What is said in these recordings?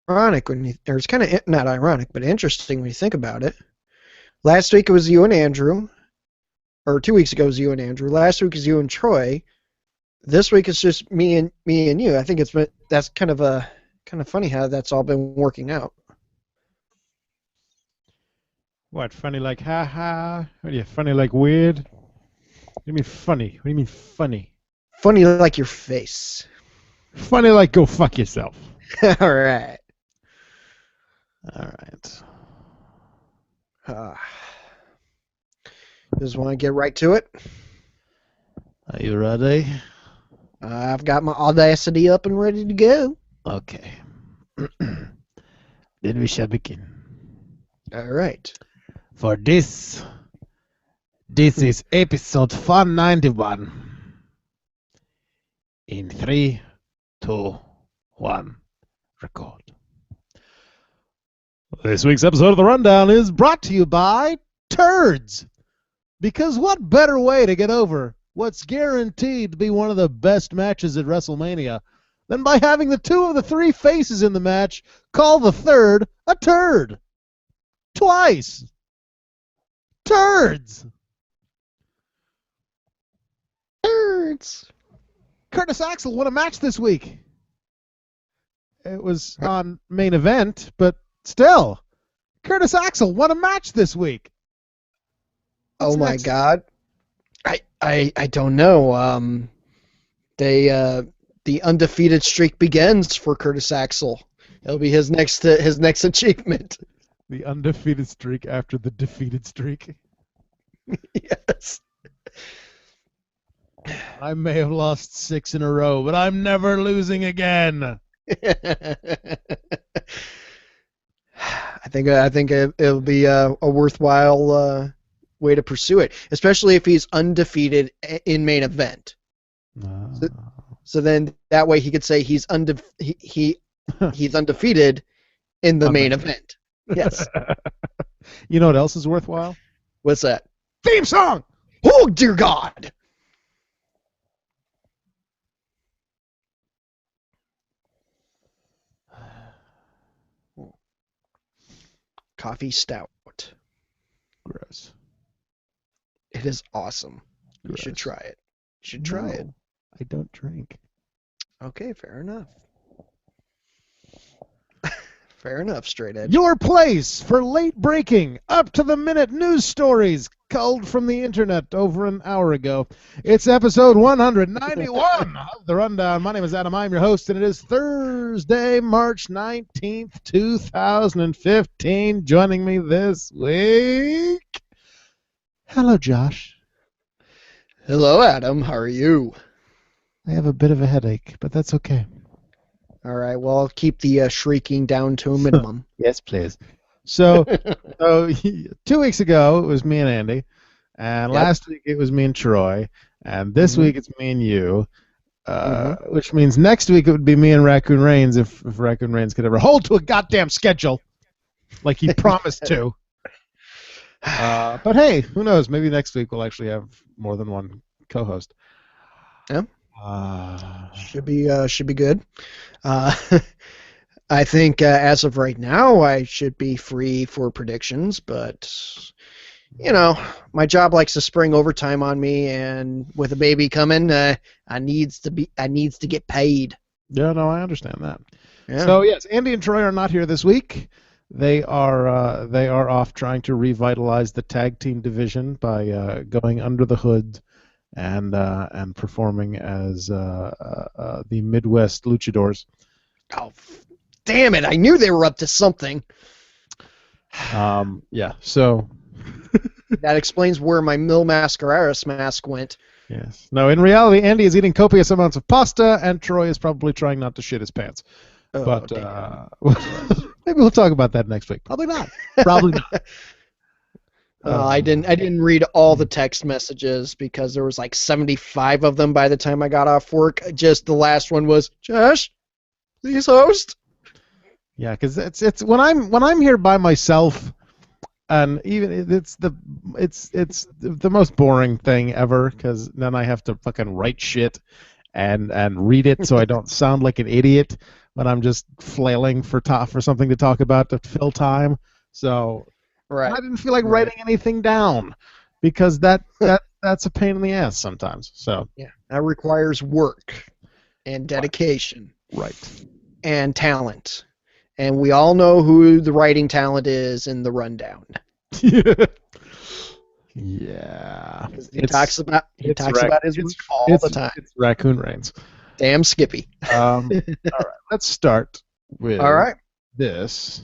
ironic or it's kind of not ironic, but interesting when you think about it. Last week it was you and Andrew, or 2 weeks ago it was you and Andrew. Last week is you and Troy. This week it's just me and you. I think that's kind of funny how that's all been working out. What, funny like ha ha? What are you, funny like weird? What do you mean funny? What do you mean funny? Funny like your face. Funny like go fuck yourself. All right. All right. Uh, just want to get right to it. Are you ready? I've got my Audacity up and ready to go. Okay. Then we shall begin. All right. For this is episode 491. In 3, 2, 1, record. This week's episode of The Rundown is brought to you by turds. Because what better way to get over what's guaranteed to be one of the best matches at WrestleMania than by having the two of the three faces in the match call the third a turd? Twice. Turds. Turds. Curtis Axel won a match this week. It was on main event, but still, Curtis Axel won a match this week. What's Oh my next? God. I don't know. The undefeated streak begins for Curtis Axel. It'll be his next achievement. The undefeated streak after the defeated streak. Yes. I may have lost 6 in a row, but I'm never losing again. I think it'll be a worthwhile way to pursue it, especially if he's undefeated in main event. So then that way he could say he's he's undefeated in the main event. Yes. You know what else is worthwhile? What's that? Theme song! Oh, dear God! Coffee stout. Gross. It is awesome. You Gross. should try it. You should try it. I don't drink. Okay, fair enough. Fair enough, straight edge. Your place for late breaking, up to the minute news stories culled from the internet over an hour ago. It's episode 191 of The Rundown. My name is Adam. I'm your host, and it is Thursday, March 19th, 2015. Joining me this week, hello, Josh. Hello, Adam. How are you? I have a bit of a headache, but that's okay. All right. Well, I'll keep the shrieking down to a minimum. Yes, please. So 2 weeks ago, it was me and Andy. And last week, it was me and Troy. And this week, it's me and you. Which means next week, it would be me and Raccoon Reigns if Raccoon Reigns could ever hold to a goddamn schedule like he promised to. But hey, who knows? Maybe next week, we'll actually have more than one co-host. Yeah. Should be good. I think as of right now, I should be free for predictions, but you know, my job likes to spring overtime on me, and with a baby coming, I needs to get paid. Yeah, no, I understand that. Yeah. So yes, Andy and Troy are not here this week. They are off trying to revitalize the tag team division by going under the hood and performing as the Midwest Luchadors. Oh, damn it! I knew they were up to something. Yeah. So that explains where my Mil Mascararis mask went. Yes. No, in reality, Andy is eating copious amounts of pasta, and Troy is probably trying not to shit his pants. Oh, but maybe we'll talk about that next week. Probably not. Probably not. I didn't read all the text messages because there was like 75 of them by the time I got off work. Just the last one was, Josh, please host. Yeah, because it's when I'm here by myself, and even it's the most boring thing ever, because then I have to fucking write shit and read it so I don't sound like an idiot. when I'm just flailing for something to talk about to fill time. So Right. I didn't feel like writing anything down because that's a pain in the ass sometimes. So yeah, that requires work and dedication. Right. And talent. And we all know who the writing talent is in the rundown. Yeah. He talks about his work all the time. It's Raccoon Reigns. Damn Skippy. All right. Let's start with this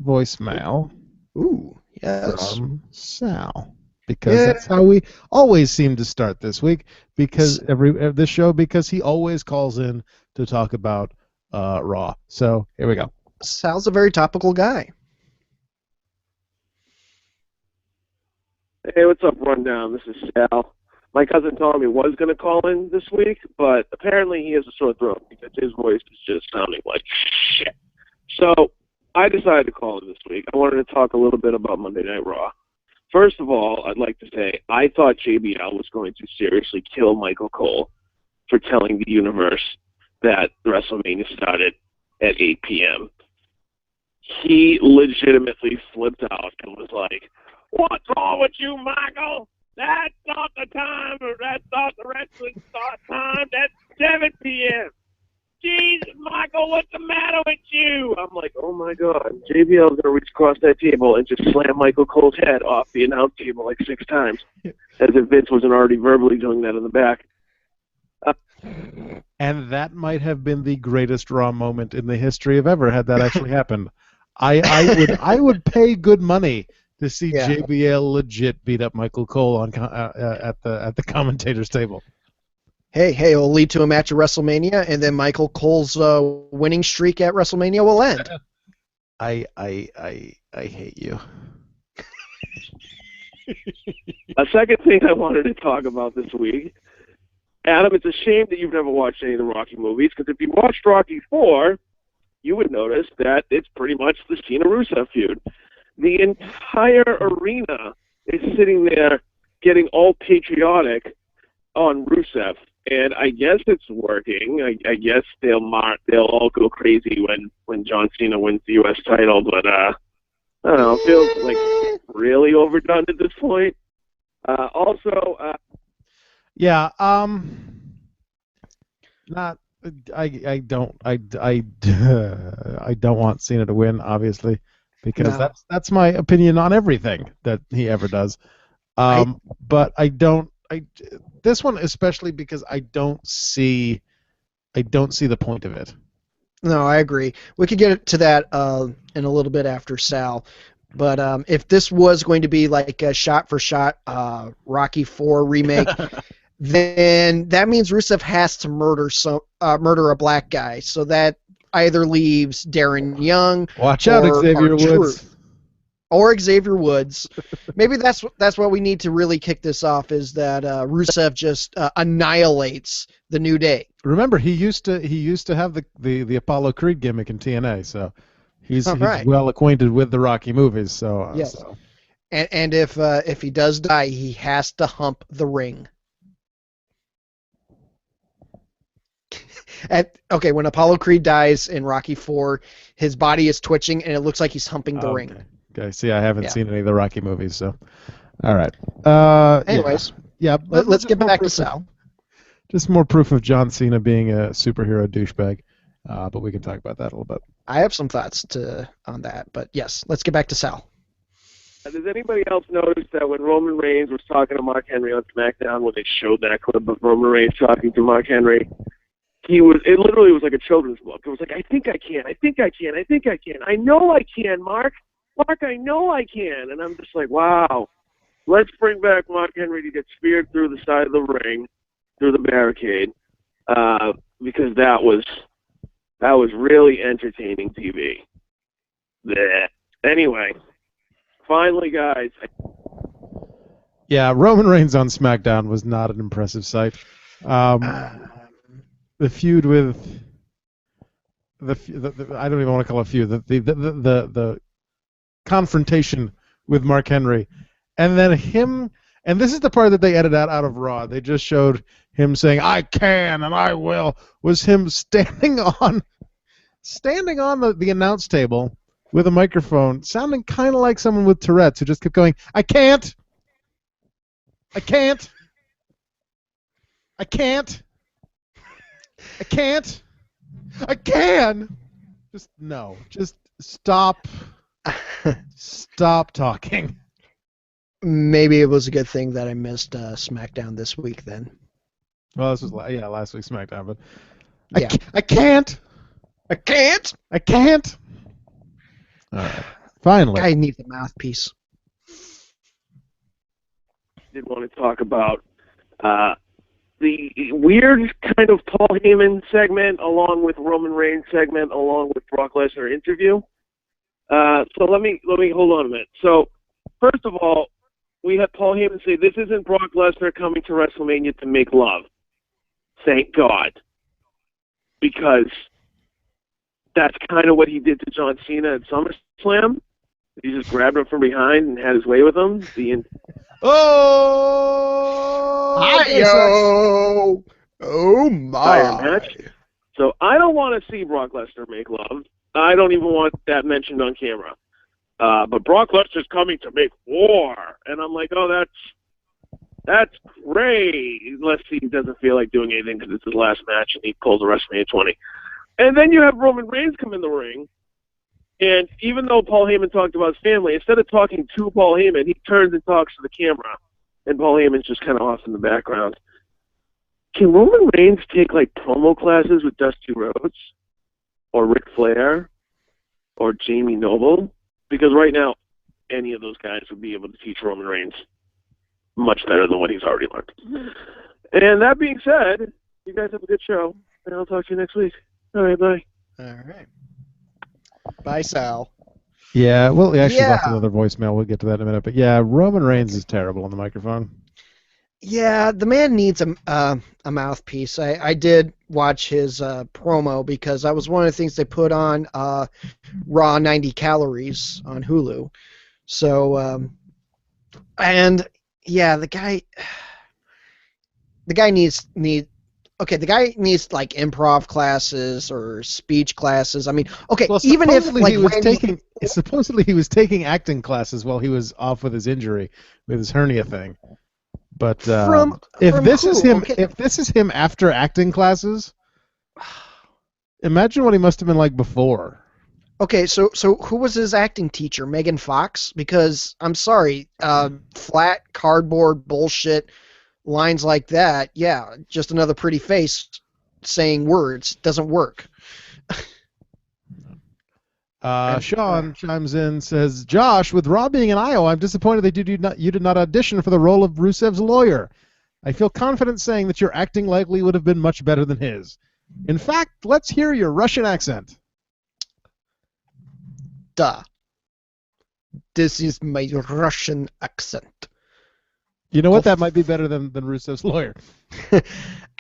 voicemail. Ooh, yes. From Sal. Because that's how we always seem to start this week. Because this show, because he always calls in to talk about Raw. So here we go. Sal's a very topical guy. Hey, what's up, Rundown? This is Sal. My cousin Tommy was going to call in this week, but apparently he has a sore throat because his voice is just sounding like shit. So I decided to call in this week. I wanted to talk a little bit about Monday Night Raw. First of all, I'd like to say I thought JBL was going to seriously kill Michael Cole for telling the universe that WrestleMania started at 8 p.m. He legitimately flipped out and was like, "What's wrong with you, Michael? That's not the time, or that's not the wrestling start time. That's 7 p.m. Jesus, Michael, what's the matter with you?" I'm like, oh my God, JBL's going to reach across that table and just slam Michael Cole's head off the announce table like 6 times, as if Vince wasn't already verbally doing that in the back. And that might have been the greatest Raw moment in the history of ever had that actually happened. I would pay good money to see JBL legit beat up Michael Cole on at the commentators table. Hey, it'll lead to a match at WrestleMania, and then Michael Cole's winning streak at WrestleMania will end. I hate you. A second thing I wanted to talk about this week, Adam, it's a shame that you've never watched any of the Rocky movies, because if you watched Rocky 4, you would notice that it's pretty much the Cena-Rusev feud. The entire arena is sitting there getting all patriotic on Rusev, and I guess it's working. I guess they'll all go crazy when John Cena wins the U.S. title, but I don't know, it feels like really overdone at this point. I don't want Cena to win, obviously, because that's my opinion on everything that he ever does. But this one especially because I don't see the point of it. No, I agree. We could get to that in a little bit after Sal. But if this was going to be like a shot-for-shot Rocky IV remake, then that means Rusev has to murder a black guy. So that either leaves Darren Young, watch out, Xavier Woods, or Xavier Woods. Maybe that's what we need to really kick this off, is that Rusev just annihilates the New Day. Remember, he used to have the Apollo Creed gimmick in TNA, so he's well acquainted with the Rocky movies. So yes. So. And if he does die, he has to hump the ring. When Apollo Creed dies in Rocky IV, his body is twitching and it looks like he's humping the ring. Okay. See, I haven't seen any of the Rocky movies, so all right. Anyways, let's get back to Sal. Just more proof of John Cena being a superhero douchebag, but we can talk about that a little bit. I have some thoughts on that, but yes, let's get back to Sal. Does anybody else notice that when Roman Reigns was talking to Mark Henry on SmackDown, when they showed that clip of Roman Reigns talking to Mark Henry, it literally was like a children's book. It was like, I think I can. I know I can, Mark. Mark, I know I can. And I'm just like, wow. Let's bring back Mark Henry to get speared through the side of the ring, through the barricade, because that was really entertaining TV. Blech. Anyway, finally, guys. Yeah, Roman Reigns on SmackDown was not an impressive sight. The feud with the I don't even want to call it a feud. The confrontation with Mark Henry, and then him. And this is the part that they edited out of Raw. They just showed him saying, "I can and I will." Was him standing on standing on the announce table with a microphone, sounding kind of like someone with Tourette's who just kept going, I can't. I can't. I can't. I can't. I can. Just no. Just stop. Stop talking. Maybe it was a good thing that I missed SmackDown this week then. Well, this was last week's SmackDown, but Yeah. I can't. I can't. I can't. All right. Finally. I need the mouthpiece. Did want to talk about the weird kind of Paul Heyman segment along with Roman Reigns segment along with Brock Lesnar interview. So let me hold on a minute. So first of all, we had Paul Heyman say this isn't Brock Lesnar coming to WrestleMania to make love. Thank God, because that's kind of what he did to John Cena at SummerSlam. He just grabbed him from behind and had his way with him. Hi-yo! Oh, my. Match. So I don't want to see Brock Lesnar make love. I don't even want that mentioned on camera. But Brock Lesnar's coming to make war. And I'm like, oh, that's great. Unless he doesn't feel like doing anything because it's his last match and he pulls a WrestleMania 20. And then you have Roman Reigns come in the ring. And even though Paul Heyman talked about his family, instead of talking to Paul Heyman, he turns and talks to the camera. And Paul Heyman's just kind of off in the background. Can Roman Reigns take, like, promo classes with Dusty Rhodes? Or Ric Flair? Or Jamie Noble? Because right now, any of those guys would be able to teach Roman Reigns much better than what he's already learned. And that being said, you guys have a good show, and I'll talk to you next week. All right, bye. All right. Bye, Sal. Yeah, well, he actually left another voicemail. We'll get to that in a minute. But yeah, Roman Reigns is terrible on the microphone. Yeah, the man needs a mouthpiece. I did watch his promo because that was one of the things they put on Raw 90 Calories on Hulu. So, and yeah, the guy needs like improv classes or speech classes. I mean, okay, well, even if like supposedly he was taking acting classes while he was off with his injury, with his hernia thing. But if this is him after acting classes, imagine what he must have been like before. Okay, so who was his acting teacher? Megan Fox? Because I'm sorry, flat cardboard bullshit lines like that. Yeah, just another pretty face saying words doesn't work. Sean chimes in, says, Josh, with Raw being in Iowa, I'm disappointed that you did not audition for the role of Rusev's lawyer. I feel confident saying that your acting likely would have been much better than his. In fact, let's hear your Russian accent. Duh. This is my Russian accent. You know what? That might be better than Rusev's lawyer.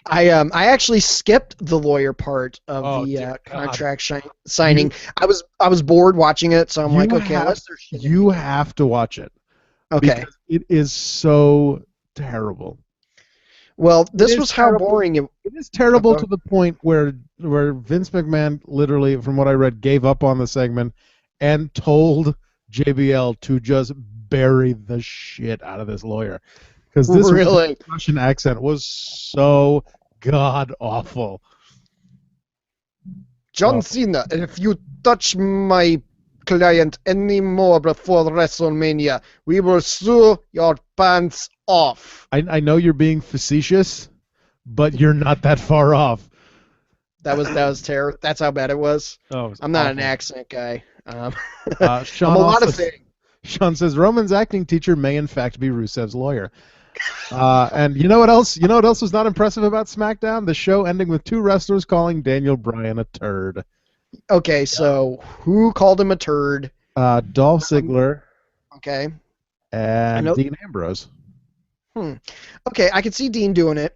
I actually skipped the lawyer part of the contract signing. I was bored watching it, so I'm like, okay, you have to watch it. Okay. Because it is so terrible. Well, this was how boring it is. Terrible to the point where Vince McMahon literally, from what I read, gave up on the segment and told JBL to just bury the shit out of this lawyer. Because this Russian accent was so god-awful. John Cena, if you touch my client anymore before WrestleMania, we will sue your pants off. I know you're being facetious, but you're not that far off. That was terrible. That's how bad it was. I'm not an accent guy. Sean, I'm a lot of things. Sean says Roman's acting teacher may in fact be Rusev's lawyer. And you know what else? You know what else was not impressive about SmackDown? The show ending with two wrestlers calling Daniel Bryan a turd. Okay, so who called him a turd? Dolph Ziggler. Okay. And Dean Ambrose. Okay, I can see Dean doing it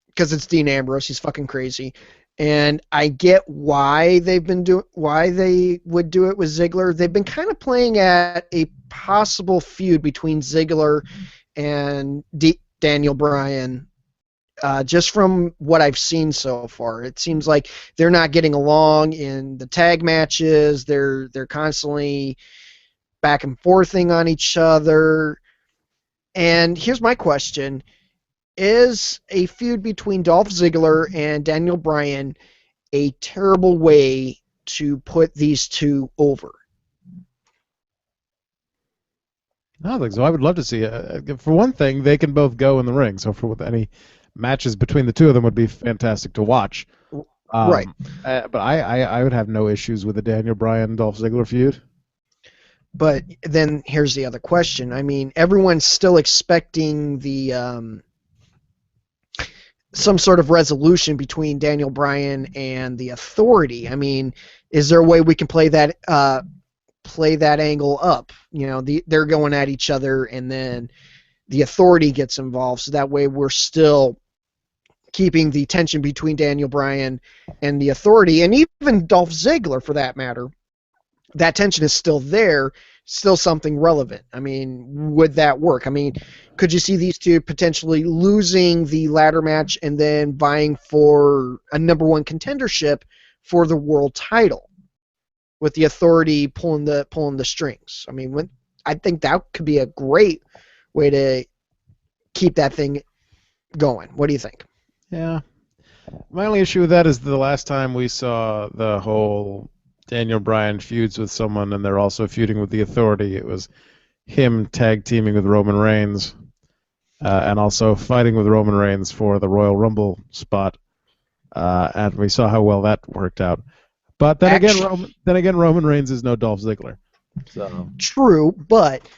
because it's Dean Ambrose. He's fucking crazy. And I get why they would do it with Ziggler. They've been kind of playing at a possible feud between Ziggler and Daniel Bryan just from what I've seen so far. It seems like they're not getting along in the tag matches. They're constantly back and forthing on each other. And here's my question. Is a feud between Dolph Ziggler and Daniel Bryan a terrible way to put these two over? I don't think so. I would love to see it. For one thing, they can both go in the ring. So for any matches between the two of them would be fantastic to watch. Right. But I would have no issues with a Daniel Bryan Dolph Ziggler feud. But then here's the other question. I mean, everyone's still expecting the some sort of resolution between Daniel Bryan and the Authority. I mean, is there a way we can play that angle up? You know, they're going at each other, and then the Authority gets involved, so that way we're still keeping the tension between Daniel Bryan and the Authority, and even Dolph Ziggler, for that matter. That tension is still there, still something relevant. I mean, would that work? I mean, could you see these two potentially losing the ladder match and then vying for a number one contendership for the world title, with the Authority pulling the strings? I mean, I think that could be a great way to keep that thing going. What do you think? Yeah. My only issue with that is the last time we saw the whole Daniel Bryan feuds with someone and they're also feuding with the Authority, it was him tag teaming with Roman Reigns and also fighting with Roman Reigns for the Royal Rumble spot, and we saw how well that worked out. But then again, Roman Reigns is no Dolph Ziggler. So true, but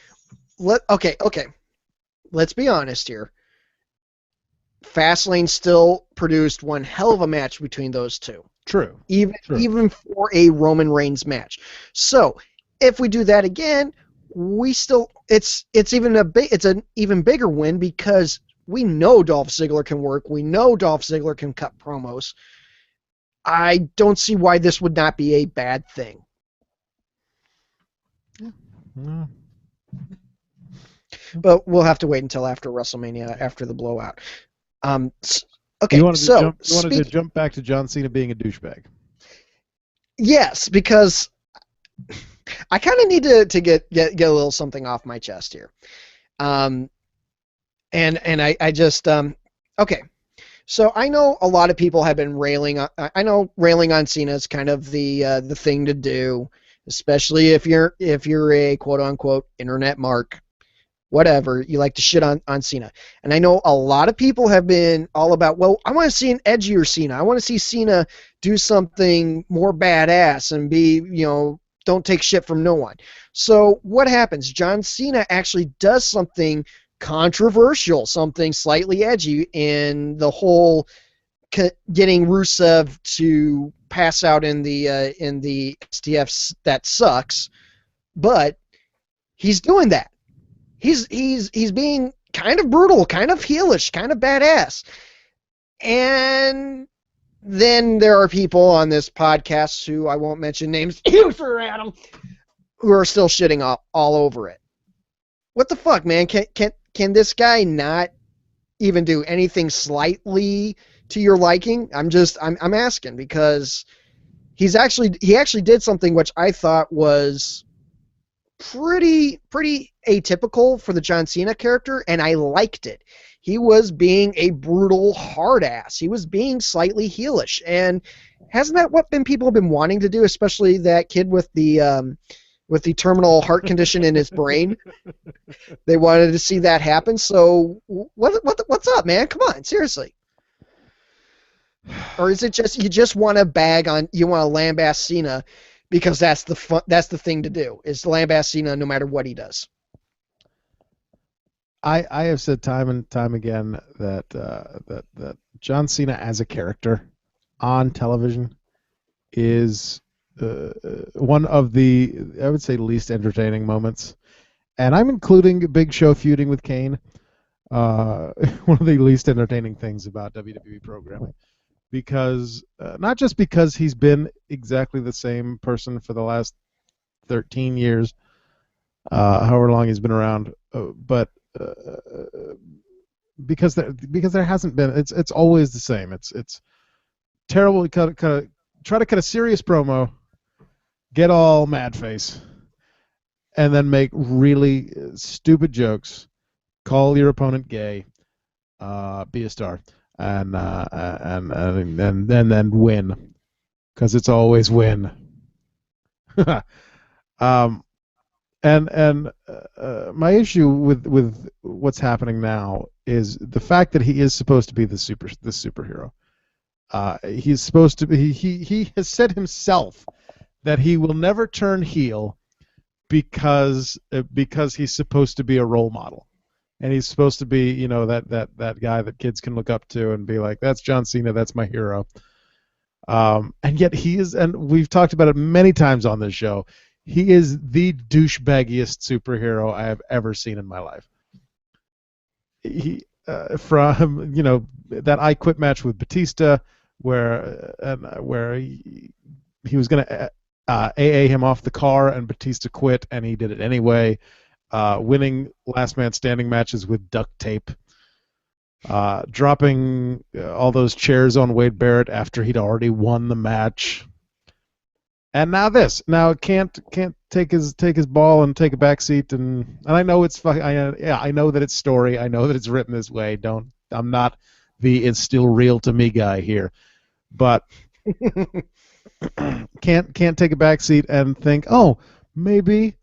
okay. Let's be honest here. Fastlane still produced one hell of a match between those two. True. Even for a Roman Reigns match. So if we do that again, it's an even bigger win, because we know Dolph Ziggler can work. We know Dolph Ziggler can cut promos. I don't see why this would not be a bad thing. Yeah. But we'll have to wait until after WrestleMania, after the blowout. Okay, you wanted to jump back to John Cena being a douchebag. Yes, because I kind of need to get a little something off my chest here. And I just okay. So I know a lot of people have been railing on Cena is kind of the thing to do, especially if you're a quote unquote internet mark. Whatever, you like to shit on Cena. And I know a lot of people have been all about, well, I want to see an edgier Cena. I want to see Cena do something more badass and be, don't take shit from no one. So what happens? John Cena actually does something controversial, something slightly edgy in the whole getting Rusev to pass out in the STF that sucks. But he's doing that. He's being kind of brutal, kind of heelish, kind of badass. And then there are people on this podcast who I won't mention names, you sir, Adam, who are still shitting all over it. What the fuck, man? Can this guy not even do anything slightly to your liking? I'm asking, because he actually did something which I thought was pretty atypical for the John Cena character, and I liked it. He was being a brutal hard ass. He was being slightly heelish, and hasn't that what people have been wanting to do, especially that kid with the terminal heart condition in his brain? They wanted to see that happen. So what's up, man? Come on, seriously. Or is it just you just want to lambast Cena because that's the thing to do, is to lambast Cena no matter what he does? I have said time and time again that John Cena as a character on television is one of the, I would say, least entertaining moments. And I'm including Big Show feuding with Kane, one of the least entertaining things about WWE programming. Because, not just because he's been exactly the same person for the last 13 years, however long he's been around, but because there hasn't been. It's always the same. It's terrible. Try to cut a serious promo, get all mad face, and then make really stupid jokes. Call your opponent gay. Be a star, and then win, because it's always win. And my issue with what's happening now is the fact that he is supposed to be the superhero. He's supposed to be. He has said himself that he will never turn heel because he's supposed to be a role model, and he's supposed to be that guy that kids can look up to and be like, that's John Cena, that's my hero. And yet he is, and we've talked about it many times on this show, he is the douchebaggiest superhero I have ever seen in my life. He from that I Quit match with Batista, where he was going to AA him off the car, and Batista quit, and he did it anyway. Winning last man standing matches with duct tape. Dropping all those chairs on Wade Barrett after he'd already won the match. And now this. Now can't take his ball and take a back seat, and I know it's I know that it's story. I know that it's written this way. I'm not the it's still real to me guy here. But can't take a back seat and think, "Oh, maybe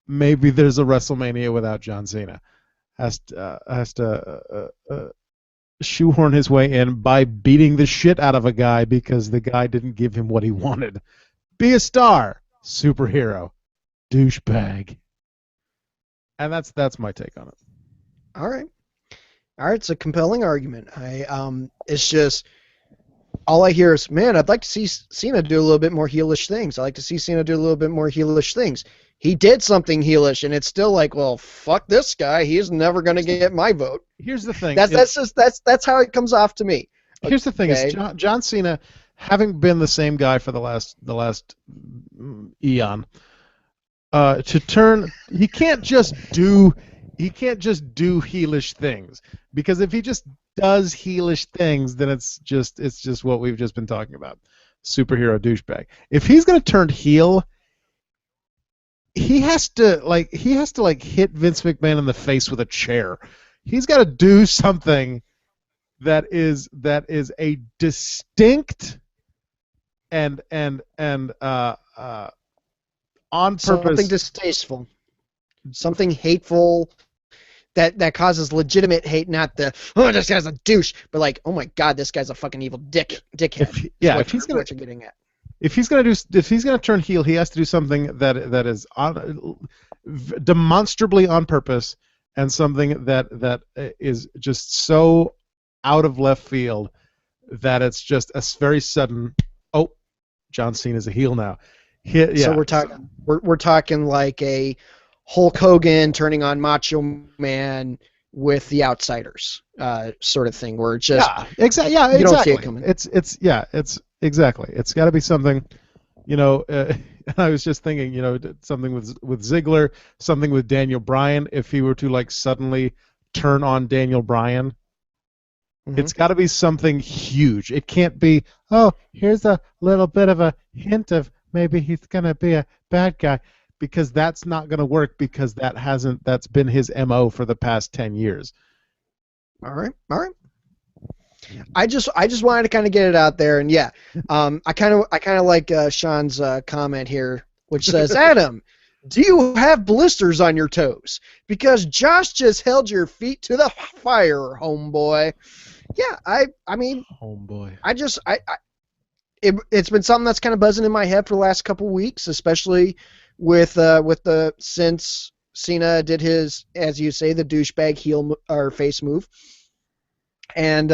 there's a WrestleMania without John Cena." Has to shoehorn his way in by beating the shit out of a guy because the guy didn't give him what he wanted. Be a star, superhero, douchebag. And that's my take on it. All right, it's a compelling argument. It's just all I hear is, man, I'd like to see Cena do a little bit more heelish things. I like to see Cena do a little bit more heelish things. He did something heelish, and it's still like, well, fuck this guy. He's never going to get my vote. Here's the thing. That's how it comes off to me. Here's the thing: is John Cena, having been the same guy for the last eon, to turn, he can't just do heelish things, because if he just does heelish things, then it's just what we've just been talking about, superhero douchebag. If he's going to turn heel, he has to hit Vince McMahon in the face with a chair. He's got to do something that is a distinct and on purpose, something distasteful, something hateful that causes legitimate hate, not the this guy's a douche, but like, oh my god, this guy's a fucking evil dickhead. If he's gonna turn heel, he has to do something that is demonstrably on purpose, and something that is just so out of left field that it's just a very sudden, oh, John Cena's a heel now. So we're talking like a Hulk Hogan turning on Macho Man with the Outsiders sort of thing, where it's just exactly. You don't see it coming. It's exactly. It's got to be something, I was just thinking, something with Ziggler, something with Daniel Bryan. If he were to like suddenly turn on Daniel Bryan, it's got to be something huge. It can't be, oh, here's a little bit of a hint of maybe he's gonna be a bad guy, because that's not gonna work, because that's been his MO for the past 10 years. All right. I just wanted to kind of get it out there, and I kind of like Sean's comment here, which says, Adam, do you have blisters on your toes? Because Josh just held your feet to the fire, homeboy. Yeah, I mean, homeboy. It's been something that's kind of buzzing in my head for the last couple weeks, especially with since Cena did his, as you say, the douchebag heel or face move, and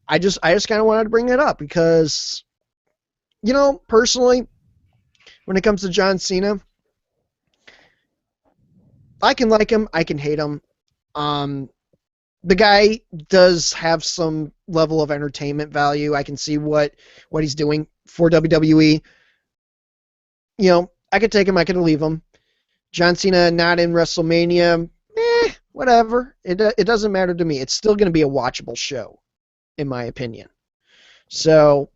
I just kind of wanted to bring it up because, personally, when it comes to John Cena, I can like him, I can hate him. The guy does have some level of entertainment value. I can see what he's doing for WWE. I could take him, I could leave him. John Cena not in WrestleMania, whatever. It doesn't matter to me. It's still going to be a watchable show, in my opinion. So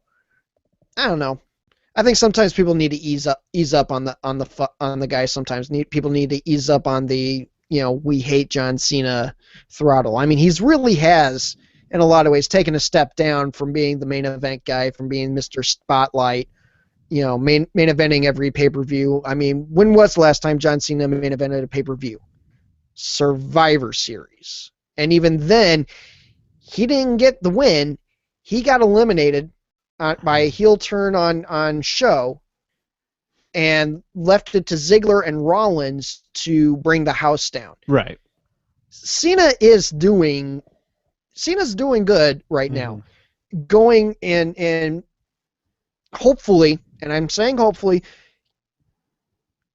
I don't know. I think sometimes people need to ease up on the guy. Sometimes people need to ease up on the we hate John Cena throttle. I mean, he's really has in a lot of ways taken a step down from being the main event guy, from being Mr. Spotlight. Main eventing every pay-per-view. I mean, when was the last time John Cena main evented a pay-per-view? Survivor Series. And even then, he didn't get the win. He got eliminated by a heel turn on show and left it to Ziggler and Rollins to bring the house down. Right. Cena's doing good right now. Going and hopefully, and I'm saying hopefully,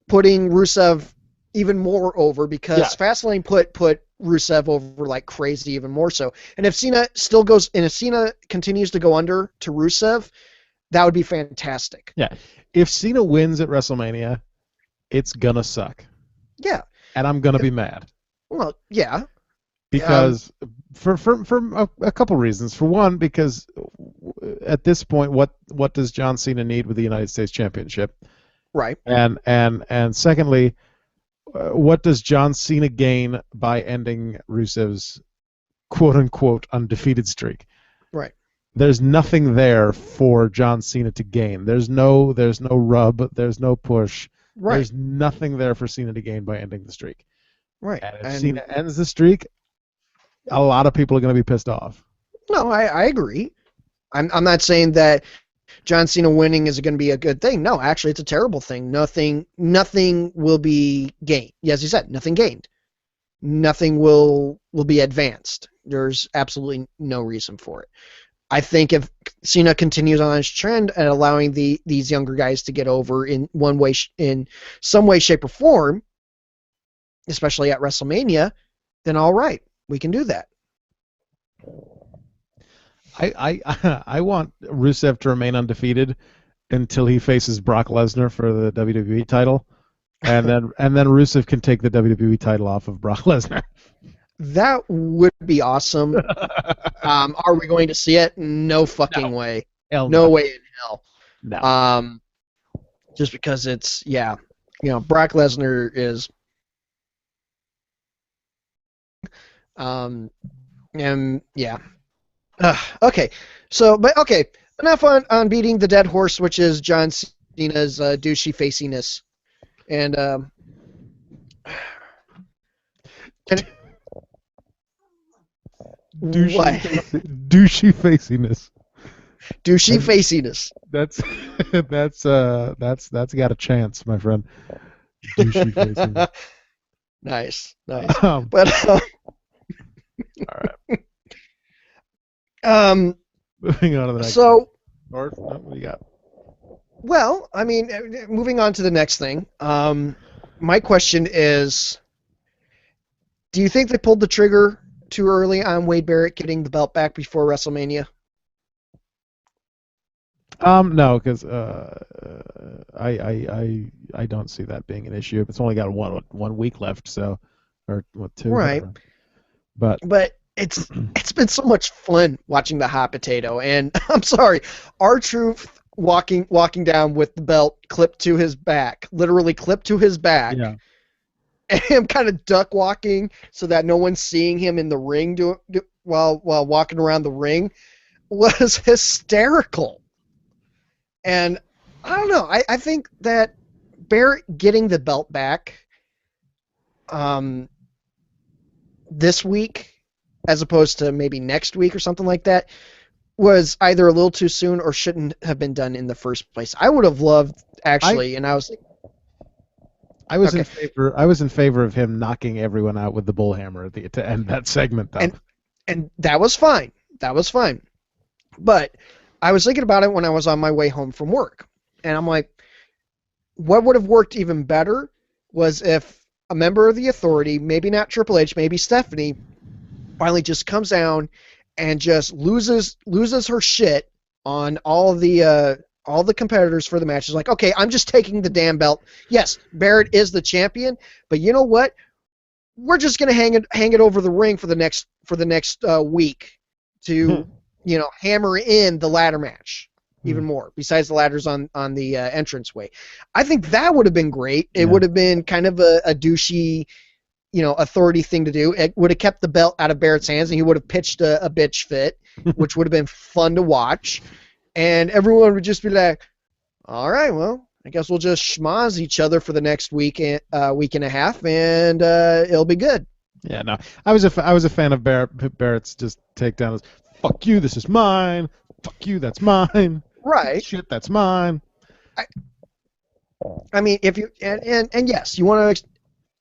putting Rusev even more over, because Fastlane put Rusev over like crazy, even more so. And if Cena continues to go under to Rusev, that would be fantastic. Yeah. If Cena wins at WrestleMania, it's gonna suck. Yeah. And I'm gonna be mad. Well, yeah. Because for a couple reasons. For one, because at this point, what does John Cena need with the United States Championship? Right. And secondly, what does John Cena gain by ending Rusev's quote unquote undefeated streak? Right. There's nothing there for John Cena to gain. There's no rub. There's no push. Right. There's nothing there for Cena to gain by ending the streak. Right. And if Cena ends the streak, a lot of people are going to be pissed off. No, I agree. I'm not saying that John Cena winning is going to be a good thing. No, actually, it's a terrible thing. Nothing will be gained. As you said, nothing gained. Nothing will be advanced. There's absolutely no reason for it. I think if Cena continues on his trend and allowing these younger guys to get over in some way, shape, or form, especially at WrestleMania, then all right, we can do that. I want Rusev to remain undefeated until he faces Brock Lesnar for the WWE title, and then Rusev can take the WWE title off of Brock Lesnar. That would be awesome. Are we going to see it? No fucking way. Hell no way in hell. No. Just because it's Brock Lesnar is okay. So, but okay, enough on beating the dead horse, which is John Cena's douchey faciness, and douchey faciness. Douchey faciness. That's got a chance, my friend. Douchey faciness. Nice. But all right. Moving on to the next. So, North, what do you got? Well, I mean, moving on to the next thing. My question is, do you think they pulled the trigger too early on Wade Barrett getting the belt back before WrestleMania? No, because I don't see that being an issue. It's only got one week left, so or what, two? Right. But it's been so much fun watching the hot potato, and I'm sorry, R-Truth walking down with the belt clipped to his back, literally clipped to his back. Yeah. And him kind of duck walking so that no one's seeing him in the ring while walking around the ring was hysterical. And I don't know. I think that Barrett getting the belt back this week, as opposed to maybe next week or something like that, was either a little too soon or shouldn't have been done in the first place. I would have loved, actually, and I was like, I was in favor of him knocking everyone out with the bullhammer to end that segment, though. And that was fine. But I was thinking about it when I was on my way home from work, and I'm like, what would have worked even better was if a member of the Authority, maybe not Triple H, maybe Stephanie, finally just comes down and just loses her shit on all the competitors for the match. Is like, okay, I'm just taking the damn belt. Yes, Barrett is the champion, but you know what? we're just going to hang it over the ring for the next week to hammer in the ladder match even more, besides the ladders on the entranceway. I think that would have been great. It would have been kind of a douchey, authority thing to do. It would have kept the belt out of Barrett's hands, and he would have pitched a bitch fit, which would have been fun to watch. And everyone would just be like, all right, well, I guess we'll just schmozz each other for the next week and a half, and it'll be good. Yeah, no, I was a fan of Barrett's just takedowns. Fuck you, this is mine. Fuck you, that's mine. Right. Shit, that's mine. I mean, if you and yes, you want to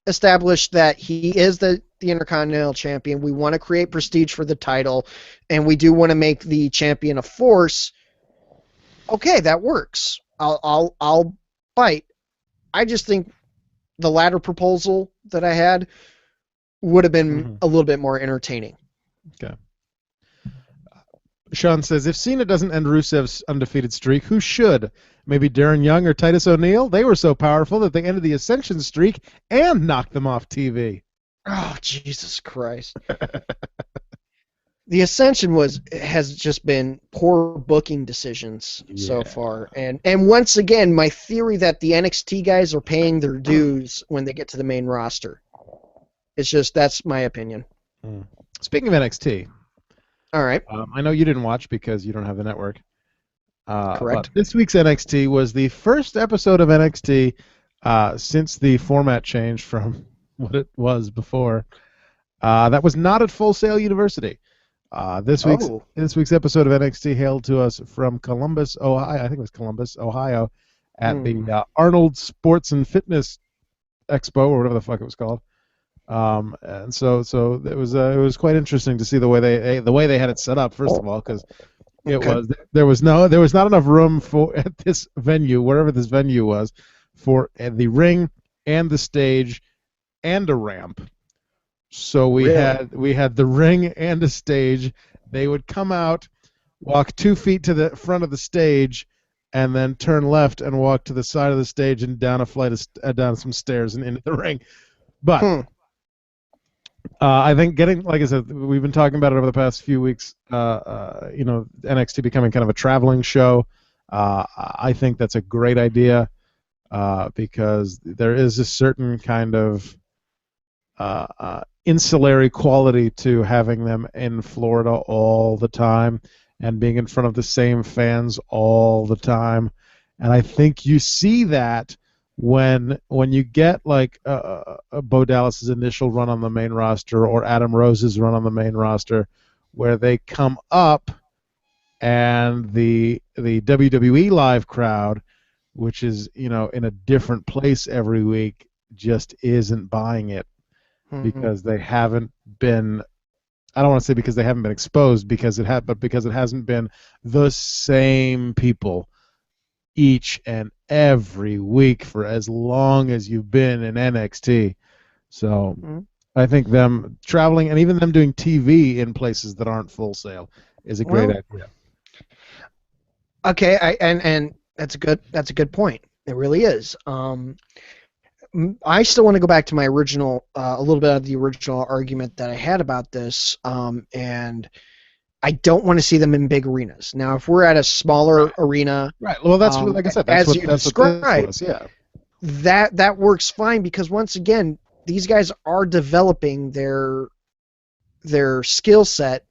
establish that he is the Intercontinental Champion. We want to create prestige for the title, and we do want to make the champion a force. Okay, that works. I'll bite. I just think the latter proposal that I had would have been a little bit more entertaining. Okay. Sean says, if Cena doesn't end Rusev's undefeated streak, who should? Maybe Darren Young or Titus O'Neil? They were so powerful that they ended the Ascension streak and knocked them off TV. Oh, Jesus Christ. The Ascension has just been poor booking decisions so far. And once again, my theory that the NXT guys are paying their dues when they get to the main roster. It's just, that's my opinion. Speaking of NXT. All right. I know you didn't watch because you don't have the network. Correct. This week's NXT was the first episode of NXT since the format changed from what it was before. That was not at Full Sail University. This week's episode of NXT hailed to us from Columbus, Ohio. I think it was Columbus, Ohio, at the Arnold Sports and Fitness Expo, or whatever the fuck it was called. And so it was quite interesting to see the way they had it set up. First of all, because there was not enough room for at this venue, wherever this venue was, for the ring and the stage and a ramp. So we had the ring and a stage. They would come out, walk 2 feet to the front of the stage, and then turn left and walk to the side of the stage and down a flight of down some stairs and into the ring. But I think like I said, we've been talking about it over the past few weeks. NXT becoming kind of a traveling show. I think that's a great idea because there is a certain kind of insulary quality to having them in Florida all the time and being in front of the same fans all the time. And I think you see that when you get like Bo Dallas's initial run on the main roster or Adam Rose's run on the main roster, where they come up and the WWE live crowd, which is in a different place every week, just isn't buying it because they haven't been. I don't want to say because they haven't been exposed but because it hasn't been the same people each and every week for as long as you've been in NXT. So I think them traveling and even them doing TV in places that aren't Full Sail is a great idea. Okay, and that's a good point. It really is. I still want to go back to my original, a little bit of the original argument that I had about this, and I don't want to see them in big arenas. Now, if we're at a smaller arena, right? Well, that's like I said, that's as what you that's described, what this was, yeah. That works fine because once again, these guys are developing their skill set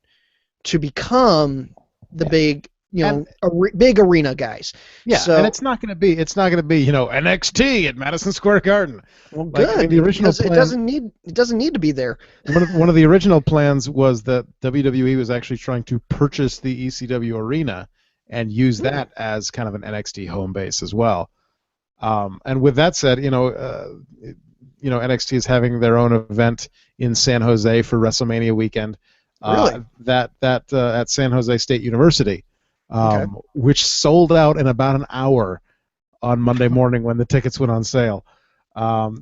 to become the big. Big arena guys. Yeah, so, and it's not going to be NXT at Madison Square Garden. Well, good. The original plan, it doesn't need to be there. One of the original plans was that WWE was actually trying to purchase the ECW arena and use that as kind of an NXT home base as well. And with that said, NXT is having their own event in San Jose for WrestleMania weekend. Really? That at San Jose State University. Which sold out in about an hour on Monday morning when the tickets went on sale.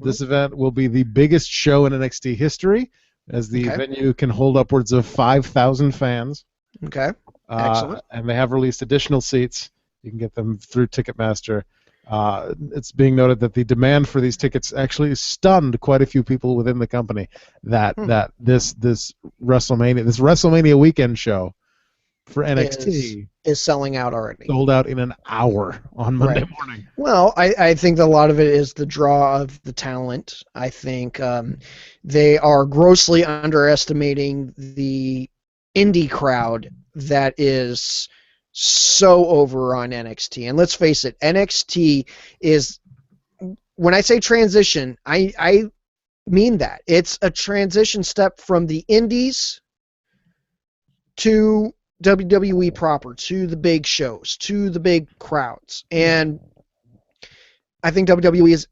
This event will be the biggest show in NXT history, as the venue can hold upwards of 5,000 fans. Okay, excellent. And they have released additional seats. You can get them through Ticketmaster. It's being noted that the demand for these tickets actually stunned quite a few people within the company. That this WrestleMania weekend show for NXT is selling out already. Sold out in an hour on Monday morning. Well, I think that a lot of it is the draw of the talent. I think they are grossly underestimating the indie crowd that is so over on NXT. And let's face it, NXT is, when I say transition, I mean that. It's a transition step from the indies to WWE proper, to the big shows, to the big crowds. And I think WWE is,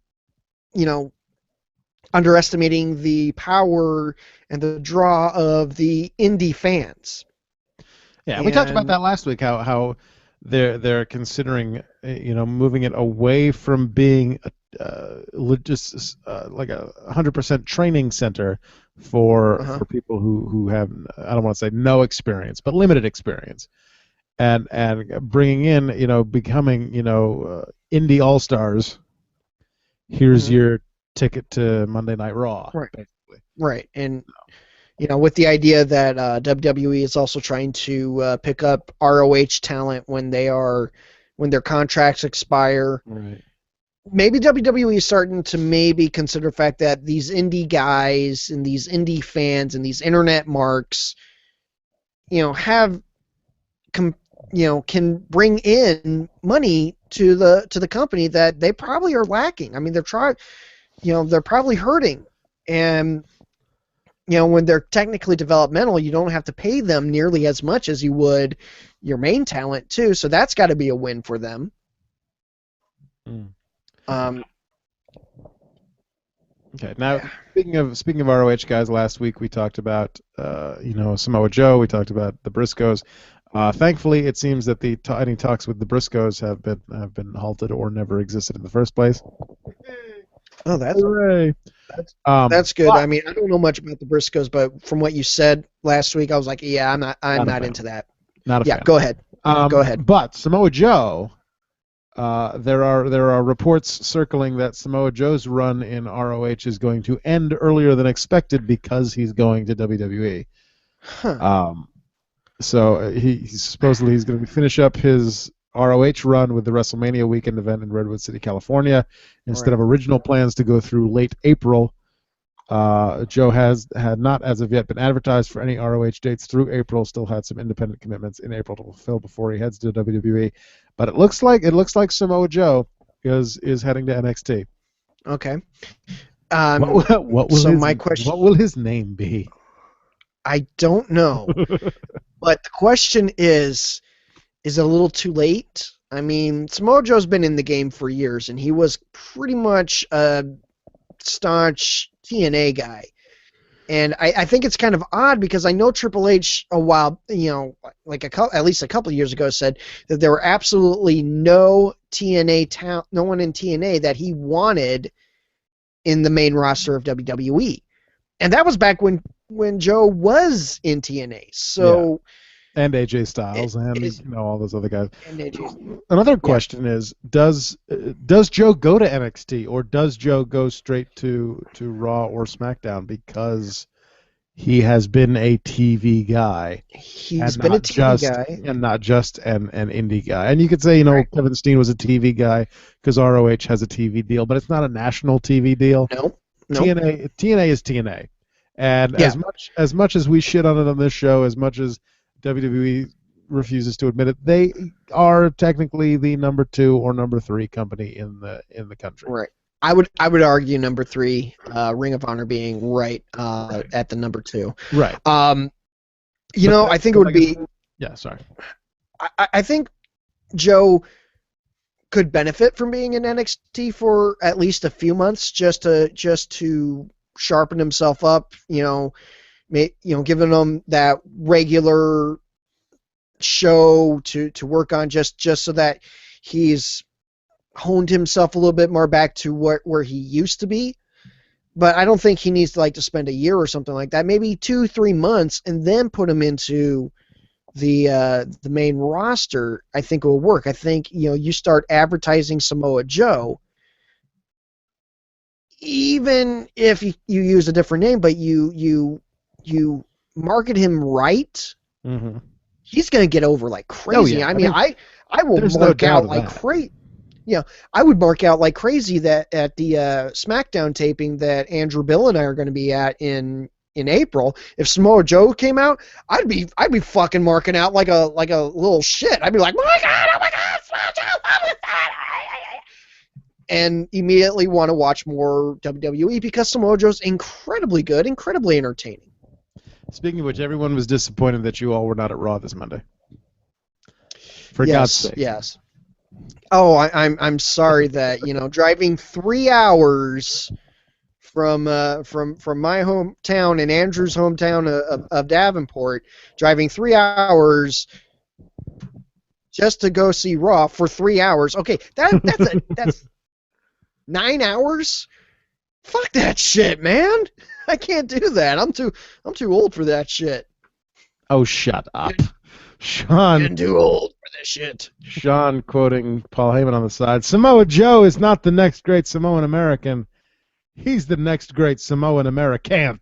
underestimating the power and the draw of the indie fans. Yeah, we talked about that last week, how they're considering, moving it away from being just like a 100% training center for people who have, I don't want to say no experience, but limited experience, and bringing in, becoming, indie all-stars. Here's your ticket to Monday Night Raw. Basically. Right, and with the idea that WWE is also trying to pick up ROH talent when their contracts expire. Right. Maybe WWE is starting to maybe consider the fact that these indie guys and these indie fans and these internet marks, can bring in money to the company that they probably are lacking. I mean, they're probably hurting, and when they're technically developmental, you don't have to pay them nearly as much as you would your main talent too. So that's got to be a win for them. Okay. Now, speaking of ROH guys, last week we talked about Samoa Joe. We talked about the Briscoes. Thankfully, it seems that any talks with the Briscoes have been halted or never existed in the first place. Oh, that's good. But, I mean, I don't know much about the Briscoes, but from what you said last week, I was like, yeah, I'm not into that. Not a fan. Go ahead. Go ahead. But Samoa Joe, there are reports circling that Samoa Joe's run in ROH is going to end earlier than expected because he's going to WWE. So he's supposedly going to finish up his ROH run with the WrestleMania weekend event in Redwood City, California. Instead of original plans to go through late April, Joe had not as of yet been advertised for any ROH dates through April. Still had some independent commitments in April to fulfill before he heads to WWE. But it looks like Samoa Joe is heading to NXT. Okay. What will his name be? I don't know. But the question is it a little too late? I mean, Samoa Joe's been in the game for years, and he was pretty much a staunch TNA guy. And I think it's kind of odd because I know Triple H a while, at least a couple of years ago said that there were absolutely no one in TNA that he wanted in the main roster of WWE. And that was back when Joe was in TNA. So and AJ Styles and all those other guys. And AJ. Another question is, does Joe go to NXT or does Joe go straight to Raw or SmackDown because he has been a TV guy? He's been a TV guy. And not just an indie guy. And you could say, Kevin Steen was a TV guy because ROH has a TV deal, but it's not a national TV deal. No. TNA is TNA. And as much as we shit on it on this show, as much as WWE refuses to admit it, they are technically the number 2 or number 3 company in the country. Right. I would argue number 3, Ring of Honor being right at the number 2. Right. I think it would be. Yeah. Sorry. I think Joe could benefit from being in NXT for at least a few months, just to sharpen himself up. Giving him that regular show to work on, just so that he's honed himself a little bit more back to where he used to be. But I don't think he needs to spend a year or something like that. Maybe 2-3 months, and then put him into the main roster, I think it will work. I think you start advertising Samoa Joe, even if you use a different name, but you market him right. Mm-hmm. He's gonna get over like crazy. Oh, yeah. I mean, I will mark out like crazy. I would mark out like crazy that at the SmackDown taping that Andrew Bill and I are going to be at in April, if Samoa Joe came out, I'd be fucking marking out like a little shit. I'd be like, oh my god, Samoa Joe, oh my god, and immediately want to watch more WWE because Samoa Joe's incredibly good, incredibly entertaining. Speaking of which, everyone was disappointed that you all were not at Raw this Monday. For God's sake. Yes. Oh, I'm sorry that driving 3 hours from my hometown and Andrew's hometown of Davenport, driving 3 hours just to go see Raw for 3 hours. Okay, that's 9 hours. Fuck that shit, man. I can't do that. I'm too old for that shit. Oh, shut up. Sean. I'm too old for this shit. Sean quoting Paul Heyman on the side. Samoa Joe is not the next great Samoan American. He's the next great Samoan American.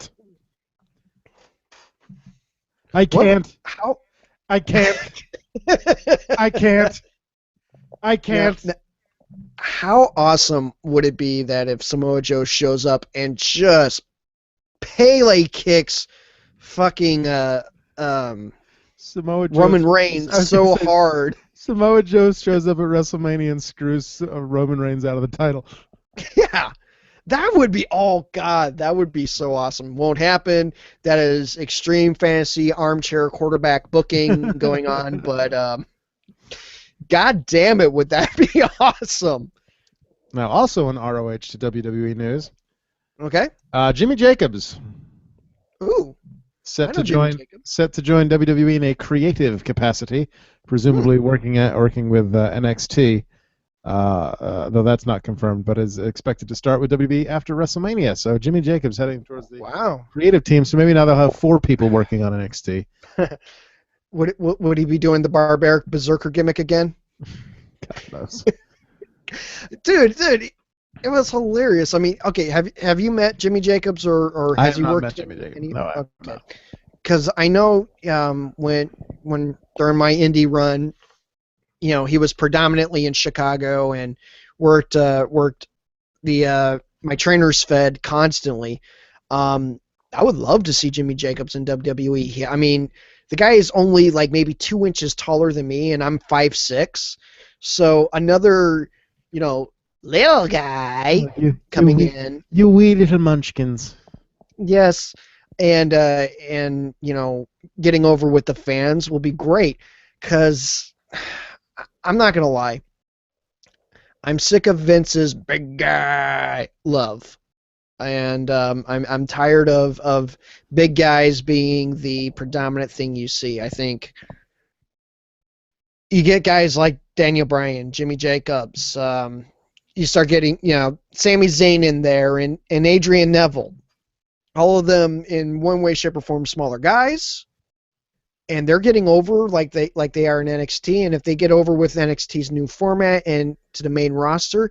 I can't. What? How? I can't. I can't. I can't. How awesome would it be that if Samoa Joe shows up and just Pele kicks fucking Samoa Joe, Roman Reigns so hard. Samoa Joe shows up at WrestleMania and screws Roman Reigns out of the title. Yeah. That would be, oh God, that would be so awesome. Won't happen. That is extreme fantasy armchair quarterback booking going on, but God damn it, would that be awesome. Now, also in ROH to WWE news. Okay. Jimmy Jacobs. Ooh. Set to join WWE in a creative capacity, presumably working with NXT. Though that's not confirmed, but is expected to start with WWE after WrestleMania. So Jimmy Jacobs heading towards the creative team. So maybe now they'll have 4 people working on NXT. Would he be doing the barbaric berserker gimmick again? God knows. dude, it was hilarious. I mean, okay, have you met Jimmy Jacobs or has he worked? Met Jimmy Jacobs. No, okay. Because I know when during my indie run, he was predominantly in Chicago and worked the my trainers fed constantly. I would love to see Jimmy Jacobs in WWE. I mean, the guy is only like maybe 2 inches taller than me, and I'm 5'6". So another, little guy coming in. You wee little munchkins. Yes, and getting over with the fans will be great, because I'm not gonna lie, I'm sick of Vince's big guy love, and I'm tired of big guys being the predominant thing you see. I think you get guys like Daniel Bryan, Jimmy Jacobs. You start getting Sami Zayn in there and Adrian Neville. All of them in one way, shape, or form smaller guys. And they're getting over like they are in NXT, and if they get over with NXT's new format and to the main roster,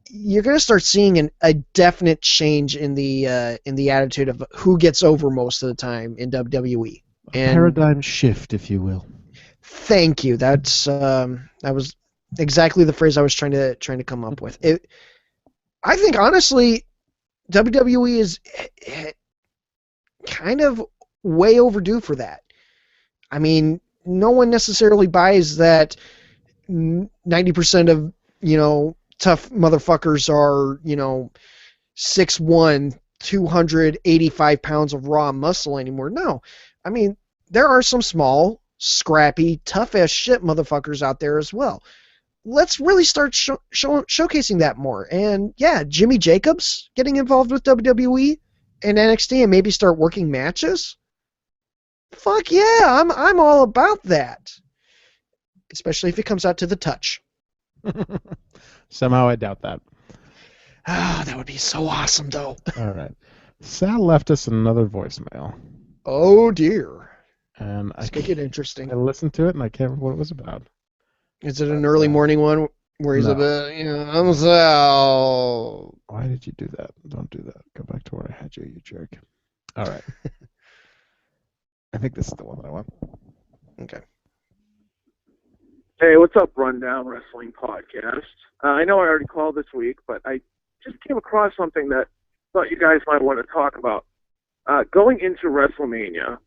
you're going to start seeing a definite change in the attitude of who gets over most of the time in WWE. And paradigm shift, if you will. Thank you. That was exactly the phrase I was trying to come up with. I think honestly, WWE is kind of way overdue for that. I mean, no one necessarily buys that 90% of, tough motherfuckers are, 6'1", 285 pounds of raw muscle anymore. No. I mean, there are some small, scrappy, tough-ass shit motherfuckers out there as well. Let's really start showcasing that more. And, yeah, Jimmy Jacobs getting involved with WWE and NXT and maybe start working matches. Fuck yeah, I'm all about that. Especially if it comes out to the touch. Somehow I doubt that. That would be so awesome, though. All right. Sal left us another voicemail. Oh, dear. And It's going to get interesting. I listened to it, and I can't remember what it was about. Is it an early morning one where he's a bit, I'm so... Why did you do that? Don't do that. Go back to where I had you, you jerk. All right. I think this is the one that I want. Okay. Hey, what's up, Rundown Wrestling Podcast? I know I already called this week, but I just came across something that I thought you guys might want to talk about. Going into WrestleMania,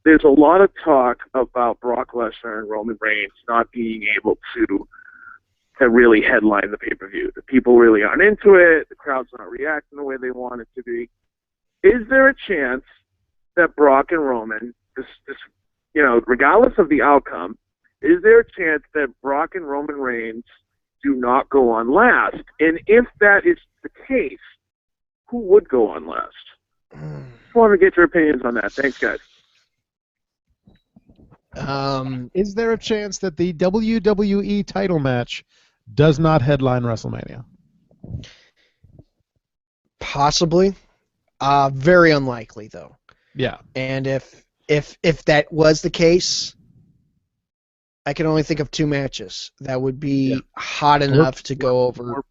there's a lot of talk about Brock Lesnar and Roman Reigns not being able to really headline the pay-per-view. The people really aren't into it. The crowd's not reacting the way they want it to be. Is there a chance that Brock and Roman, regardless of the outcome, is there a chance that Brock and Roman Reigns do not go on last? And if that is the case, who would go on last? Just want to get your opinions on that. Thanks, guys. Is there a chance that the WWE title match does not headline WrestleMania? Possibly. Very unlikely, though. Yeah. And if that was the case, I can only think of two matches that would be hot enough to go over.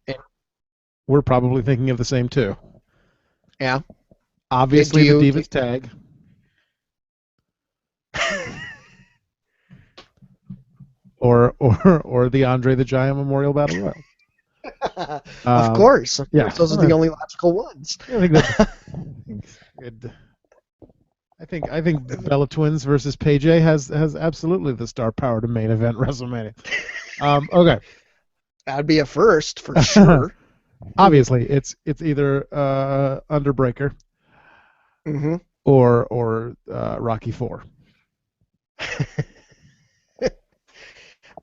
We're probably thinking of the same two. Yeah. Obviously, the Divas tag. or the Andre the Giant Memorial Battle Royal. Of course. Yeah. Those are the only logical ones. I think Bella Twins versus Paige has absolutely the star power to main event WrestleMania. Okay. That'd be a first for sure. Obviously, it's either Underbreaker or Rocky IV.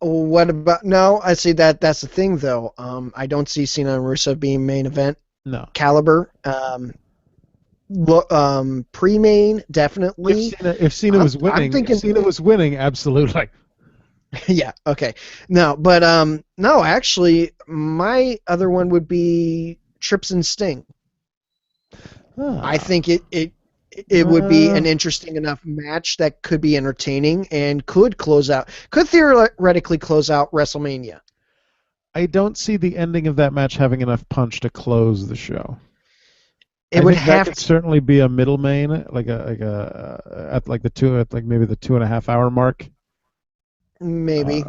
What about no? I see that's the thing though. I don't see Cena and Rusev being main event caliber. Pre-main definitely. If Cena was winning, I'm thinking Cena was winning absolutely. Yeah. Okay. No, but no. Actually, my other one would be Trips and Sting. I think it would be an interesting enough match that could be entertaining and could theoretically close out WrestleMania. I don't see the ending of that match having enough punch to close the show. It would have to certainly be a middle main, maybe the 2.5 hour mark. Maybe.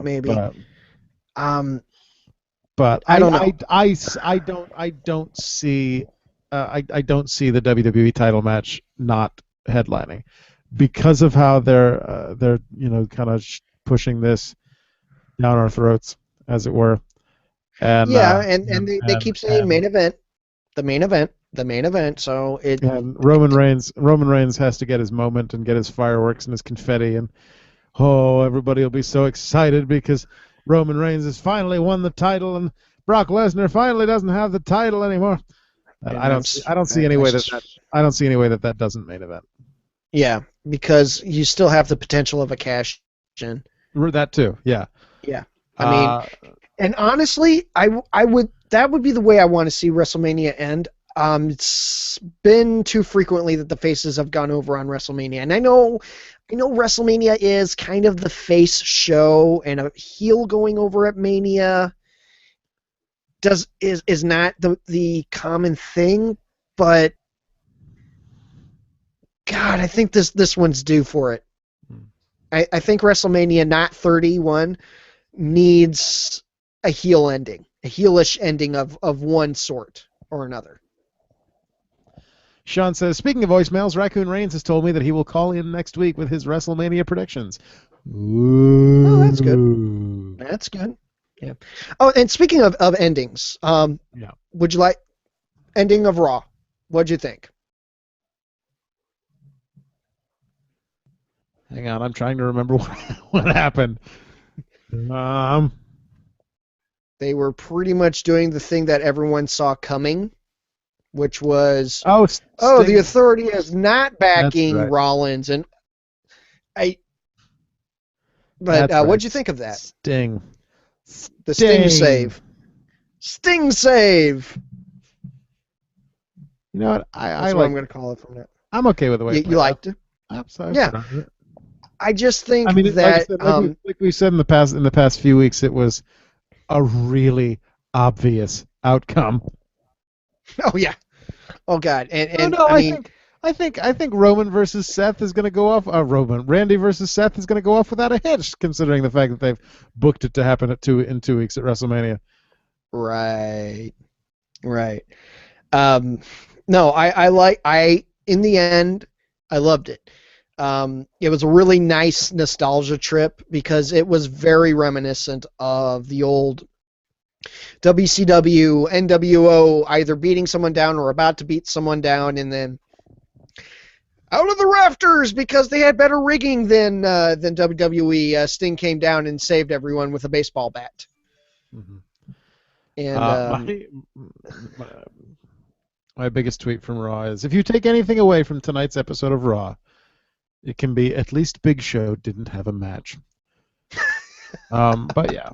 But I don't know. I don't see the WWE title match not headlining because of how they're kind of pushing this down our throats, as it were. And they keep saying main event, the main event. So Roman Reigns has to get his moment and get his fireworks and his confetti, and everybody will be so excited because Roman Reigns has finally won the title and Brock Lesnar finally doesn't have the title anymore. I don't see any way that doesn't main event. Yeah, because you still have the potential of a cash in. That too, yeah. Yeah, I mean, and honestly, that would be the way I want to see WrestleMania end. It's been too frequently that the faces have gone over on WrestleMania, and I know WrestleMania is kind of the face show, and a heel going over at Mania is not the common thing, but God, I think this one's due for it. I think WrestleMania, not 31, needs a heel ending, a heelish ending of one sort or another. Sean says, speaking of voicemails, Raccoon Reigns has told me that he will call in next week with his WrestleMania predictions. Ooh. Oh, that's good. That's good. Yeah. Oh, and speaking of endings, would you like ending of Raw? What'd you think? Hang on, I'm trying to remember what happened. They were pretty much doing the thing that everyone saw coming, which was the Authority is not backing Rollins, and what'd you think of that? Sting. The Sting save. Sting save. You know what? That's what I'm going to call it from now. I'm okay with the way you liked it. I'm sorry. Yeah. I just think I mean, that like we said in the past few weeks, it was a really obvious outcome. oh yeah, oh god, and No, I mean, I think Roman versus Seth is going to go off. Randy versus Seth is going to go off without a hitch, considering the fact that they've booked it to happen in 2 weeks at WrestleMania. right. No, in the end, I loved it. It was a really nice nostalgia trip because it was very reminiscent of the old WCW, NWO, either beating someone down or about to beat someone down, and then out of the rafters because they had better rigging than WWE. Sting came down and saved everyone with a baseball bat. Mm-hmm. And my biggest tweet from Raw is, if you take anything away from tonight's episode of Raw, it can be at least Big Show didn't have a match. But yeah.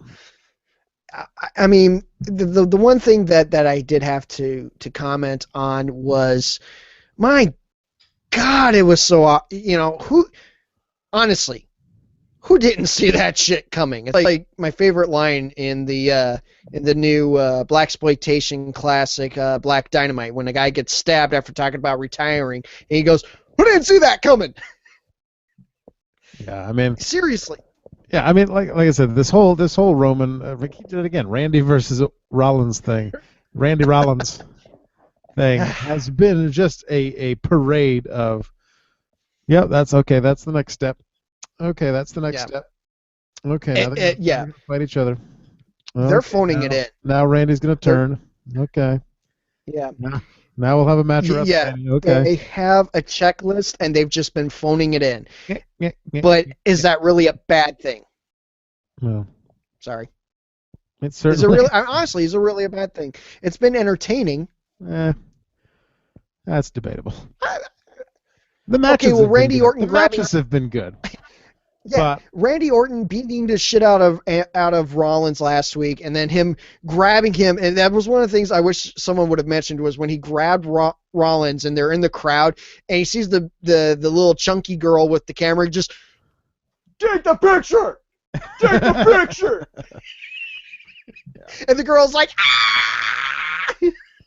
I mean, the one thing that I did have to comment on was, my God, it was so, honestly, who didn't see that shit coming? It's like my favorite line in the new blaxploitation classic Black Dynamite, when a guy gets stabbed after talking about retiring, and he goes, "Who didn't see that coming?" Yeah, I mean, seriously. Yeah, I mean, like I said, this whole Roman, he did it again, Randy versus Rollins thing, Randy Rollins thing has been just a parade of, yep, that's okay, that's the next step. Okay, that's the next step. Okay, now they're going to fight each other. Okay, they're phoning it in. Now Randy's going to turn. Okay. Yeah. Now we'll have a match. Yeah. Okay. They have a checklist, and they've just been phoning it in. But is that really a bad thing? No. Sorry. It's certainly. Honestly, is it really a bad thing? It's been entertaining. That's debatable. The matches. Okay, well, Randy Orton matches have been good. Yeah, but Randy Orton beating the shit out of Rollins last week, and then him grabbing him, and that was one of the things I wish someone would have mentioned, was when he grabbed Rollins and they're in the crowd, and he sees the little chunky girl with the camera, just take the picture, and the girl's like, ah!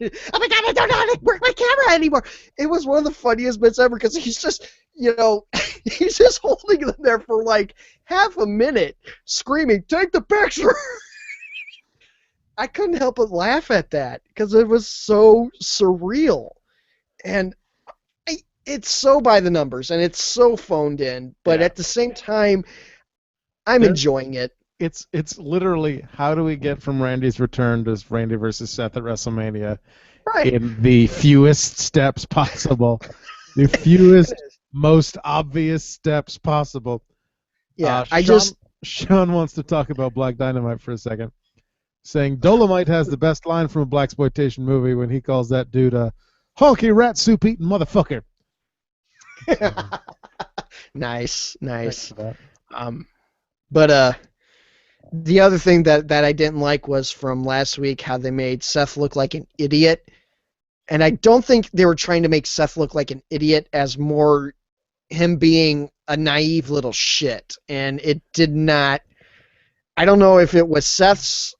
Oh my God, I don't know how to work my camera anymore. It was one of the funniest bits ever, because he's just, he's just holding them there for like half a minute, screaming, "Take the picture!" I couldn't help but laugh at that, because it was so surreal. And it's so by the numbers, and it's so phoned in, but at the same time, I'm enjoying it. It's literally, how do we get from Randy's return to Randy versus Seth at WrestleMania in the fewest steps possible, the fewest, most obvious steps possible. Yeah, Sean wants to talk about Black Dynamite for a second, saying Dolomite has the best line from a blaxploitation movie when he calls that dude a honky rat soup eating motherfucker. Nice. But the other thing that I didn't like was from last week, how they made Seth look like an idiot. And I don't think they were trying to make Seth look like an idiot, as more him being a naive little shit. And it did not... I don't know if it was Seth's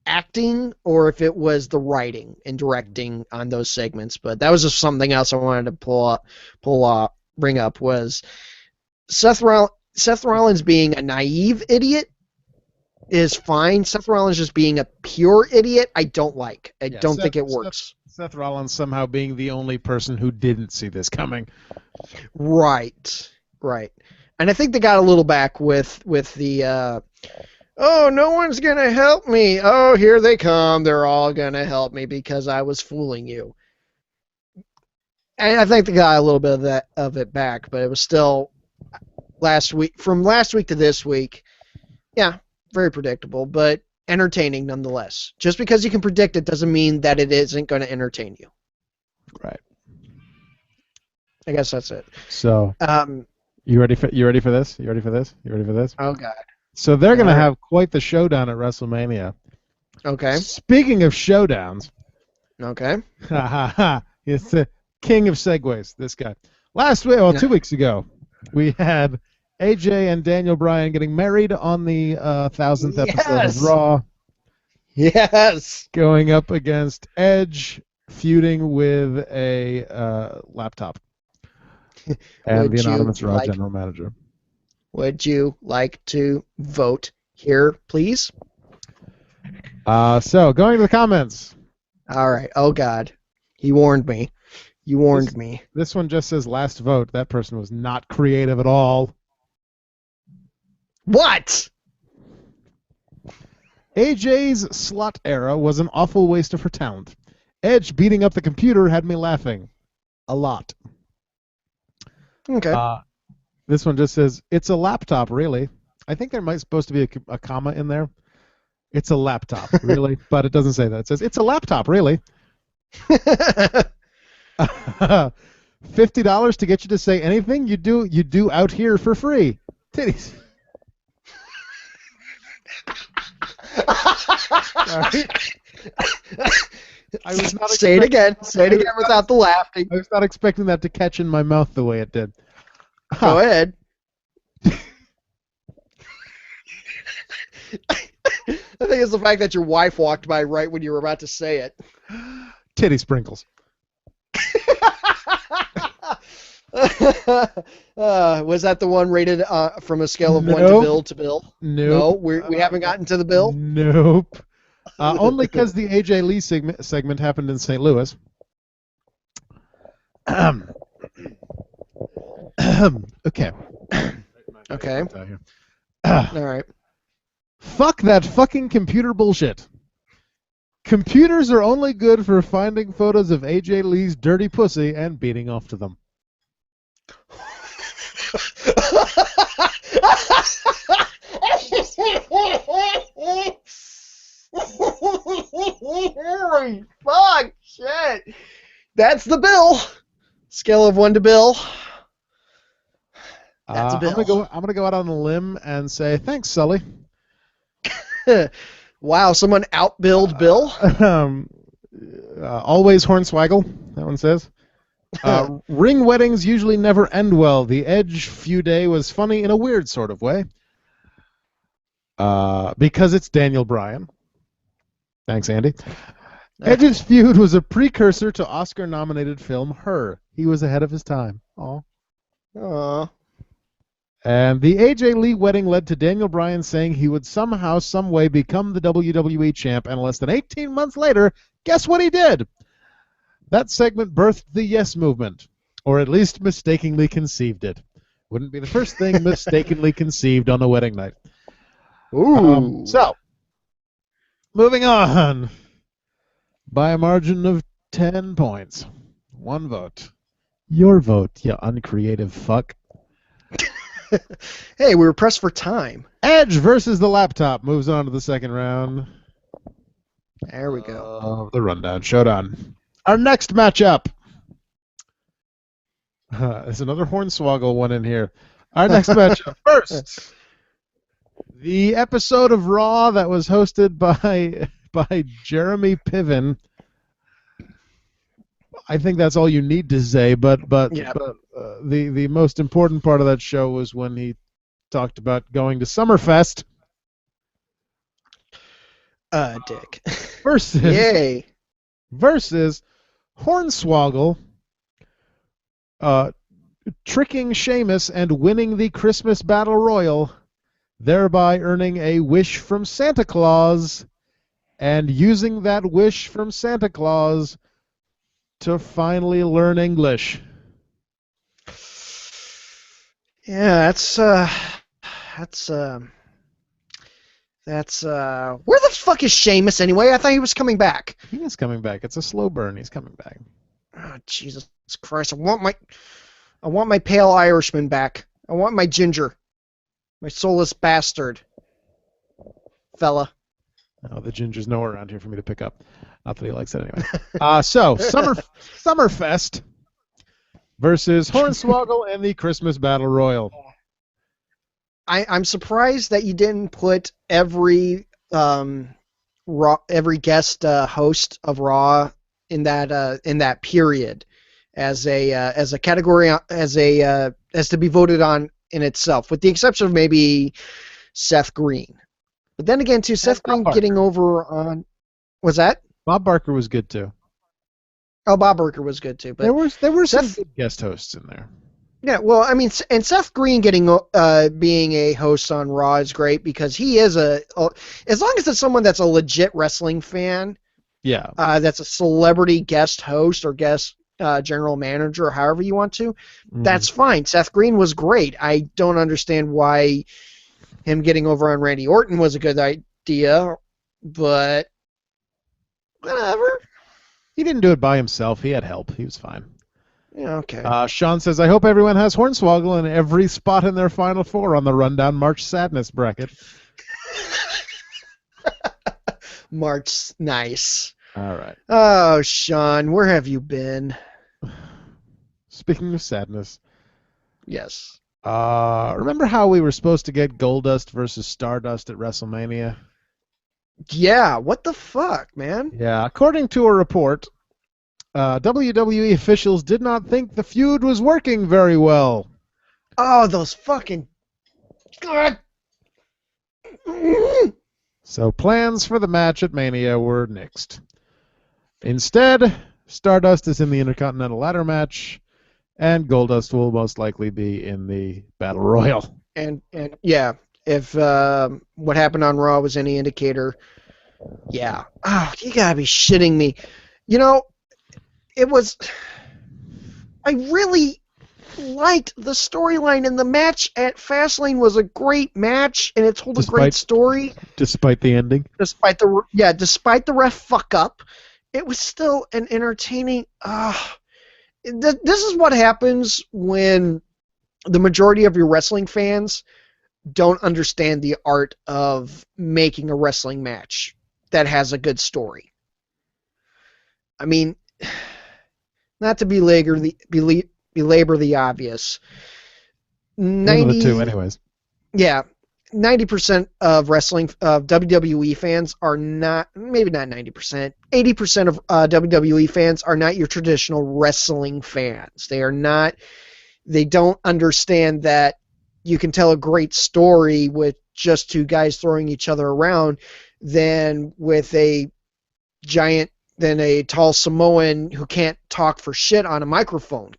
acting or if it was the writing and directing on those segments, but that was just something else I wanted to bring up, was Seth Rollins being a naive idiot is fine. Seth Rollins just being a pure idiot, I don't like. I don't think it works. Seth Rollins somehow being the only person who didn't see this coming. Right. And I think they got a little back with the, oh, no one's going to help me. Oh, here they come. They're all going to help me because I was fooling you. And I think they got a little bit of it back, but it was still from last week to this week, yeah, very predictable, but entertaining nonetheless. Just because you can predict it doesn't mean that it isn't going to entertain you. Right. I guess that's it. So, you ready for this? Oh God. So they're going to have quite the showdown at WrestleMania. Okay. Speaking of showdowns. Okay. It's the king of segues, this guy. Last week, 2 weeks ago, we had AJ and Daniel Bryan getting married on the 1000th episode of Raw. Yes. Going up against Edge, feuding with a laptop. And the anonymous Raw general manager. Would you like to vote here, please? So, going to the comments. All right. Oh, God. He warned me. You warned me. This one just says last vote. That person was not creative at all. What? AJ's slot era was an awful waste of her talent. Edge beating up the computer had me laughing. A lot. Okay. This one just says, it's a laptop, really. I think there might supposed to be a comma in there. It's a laptop, really. But it doesn't say that. It says, it's a laptop, really. $50 to get you to say anything you do out here for free. Titties. I was not Say it again. Say it again without the laughing. I was not expecting that to catch in my mouth the way it did. Go ahead. I think it's the fact that your wife walked by right when you were about to say it. Titty sprinkles. Was that the one rated from a scale of 1 to Bill? Nope. No, we haven't gotten to the Bill? Nope. Only because the AJ Lee segment happened in St. Louis. Okay. Okay. All right. Fuck that fucking computer bullshit. Computers are only good for finding photos of AJ Lee's dirty pussy and beating off to them. Holy fuck, shit. That's the Bill. Scale of 1 to Bill. That's a Bill. I'm gonna go out on a limb and say thanks, Sully. Wow, someone outbilled Bill? Always Hornswaggle, that one says. Ring weddings usually never end well. The Edge feud day was funny in a weird sort of way. Because it's Daniel Bryan. Thanks, Andy. Edge's feud was a precursor to Oscar-nominated film Her. He was ahead of his time. Aww. And the AJ Lee wedding led to Daniel Bryan saying he would somehow, some way become the WWE champ, and less than 18 months later, guess what he did? That segment birthed the Yes Movement, or at least mistakenly conceived it. Wouldn't be the first thing mistakenly conceived on a wedding night. Ooh. So, moving on. By a margin of 10 points. 1 vote. Your vote, you uncreative fuck. Hey, we were pressed for time. Edge versus the laptop moves on to the second round. There we go. The Rundown Showdown. Our next matchup. There's another Hornswoggle one in here. Our next matchup. First, the episode of Raw that was hosted by Jeremy Piven. I think that's all you need to say, but the most important part of that show was when he talked about going to Summerfest. Dick. Versus Hornswoggle tricking Sheamus and winning the Christmas Battle Royal, thereby earning a wish from Santa Claus and using that wish from Santa Claus to finally learn English. Yeah, that's where the fuck is Sheamus anyway? I thought he was coming back. He is coming back. It's a slow burn. He's coming back. Oh, Jesus Christ! I want my pale Irishman back. I want my ginger, my soulless bastard, fella. Oh, the ginger's nowhere around here for me to pick up. Not that he likes it anyway. So Summerfest versus Hornswoggle and the Christmas Battle Royal. I'm surprised that you didn't put every guest host of Raw in that period as a category as to be voted on in itself, with the exception of maybe Seth Green. But then again, too, Seth Green getting over on... Was that? Bob Barker was good, too. Oh, Bob Barker was good, too. But there were some good guest hosts in there. Yeah, well, I mean, and Seth Green getting being a host on Raw is great because he is as long as it's someone that's a legit wrestling fan, yeah, that's a celebrity guest host or guest general manager or however you want to, that's fine. Seth Green was great. I don't understand why him getting over on Randy Orton was a good idea, but whatever. He didn't do it by himself. He had help. He was fine. Yeah, okay. Sean says, I hope everyone has Hornswoggle in every spot in their Final Four on the Rundown March Sadness bracket. March, nice. All right. Oh, Sean, where have you been? Speaking of sadness. Yes. Remember how we were supposed to get Goldust versus Stardust at WrestleMania? Yeah, what the fuck, man? Yeah, according to a report, WWE officials did not think the feud was working very well. Oh, those fucking... God. So plans for the match at Mania were nixed. Instead, Stardust is in the Intercontinental Ladder match, and Goldust will most likely be in the Battle Royal. And yeah, if what happened on Raw was any indicator, yeah. Oh, you gotta be shitting me. You know, it was... I really liked the storyline, and the match at Fastlane was a great match, and it told a great story. Despite the ending? Despite the ref fuck up, it was still an entertaining... this is what happens when the majority of your wrestling fans don't understand the art of making a wrestling match that has a good story. I mean, not to belabor the obvious. 92 anyways. Yeah, 90% of WWE fans are not, maybe not 90%, 80% of WWE fans are not your traditional wrestling fans. They don't understand that you can tell a great story with just two guys throwing each other around than with a tall Samoan who can't talk for shit on a microphone.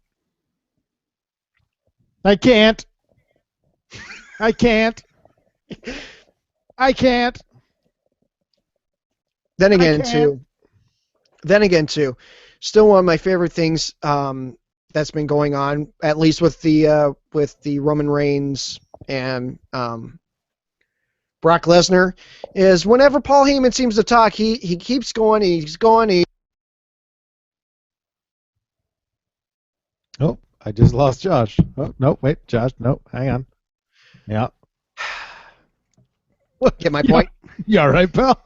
I can't. Then again, too, still one of my favorite things that's been going on, at least with the Roman Reigns and Brock Lesnar, is whenever Paul Heyman seems to talk, he keeps going. Oh, I just lost Josh. Oh, no, wait, Josh, no, hang on. Yeah. Get my point? You all right, pal?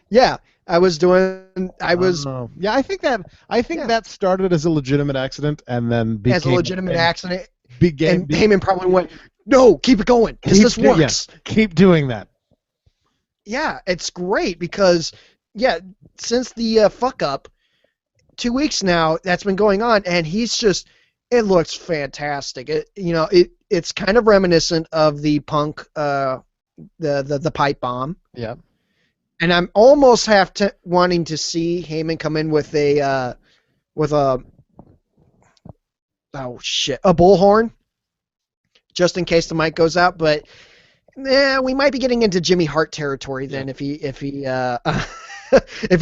Yeah, I think that started as a legitimate accident and then became... As a legitimate accident. And Heyman probably went, no, keep it going, because this works. Yeah, keep doing that. Yeah, it's great because, since the fuck up, 2 weeks now, that's been going on, and he's just... It looks fantastic. It's kind of reminiscent of the Punk, the pipe bomb. Yeah. And I'm almost wanting to see Heyman come in with a bullhorn, just in case the mic goes out. But we might be getting into Jimmy Hart territory then if he if he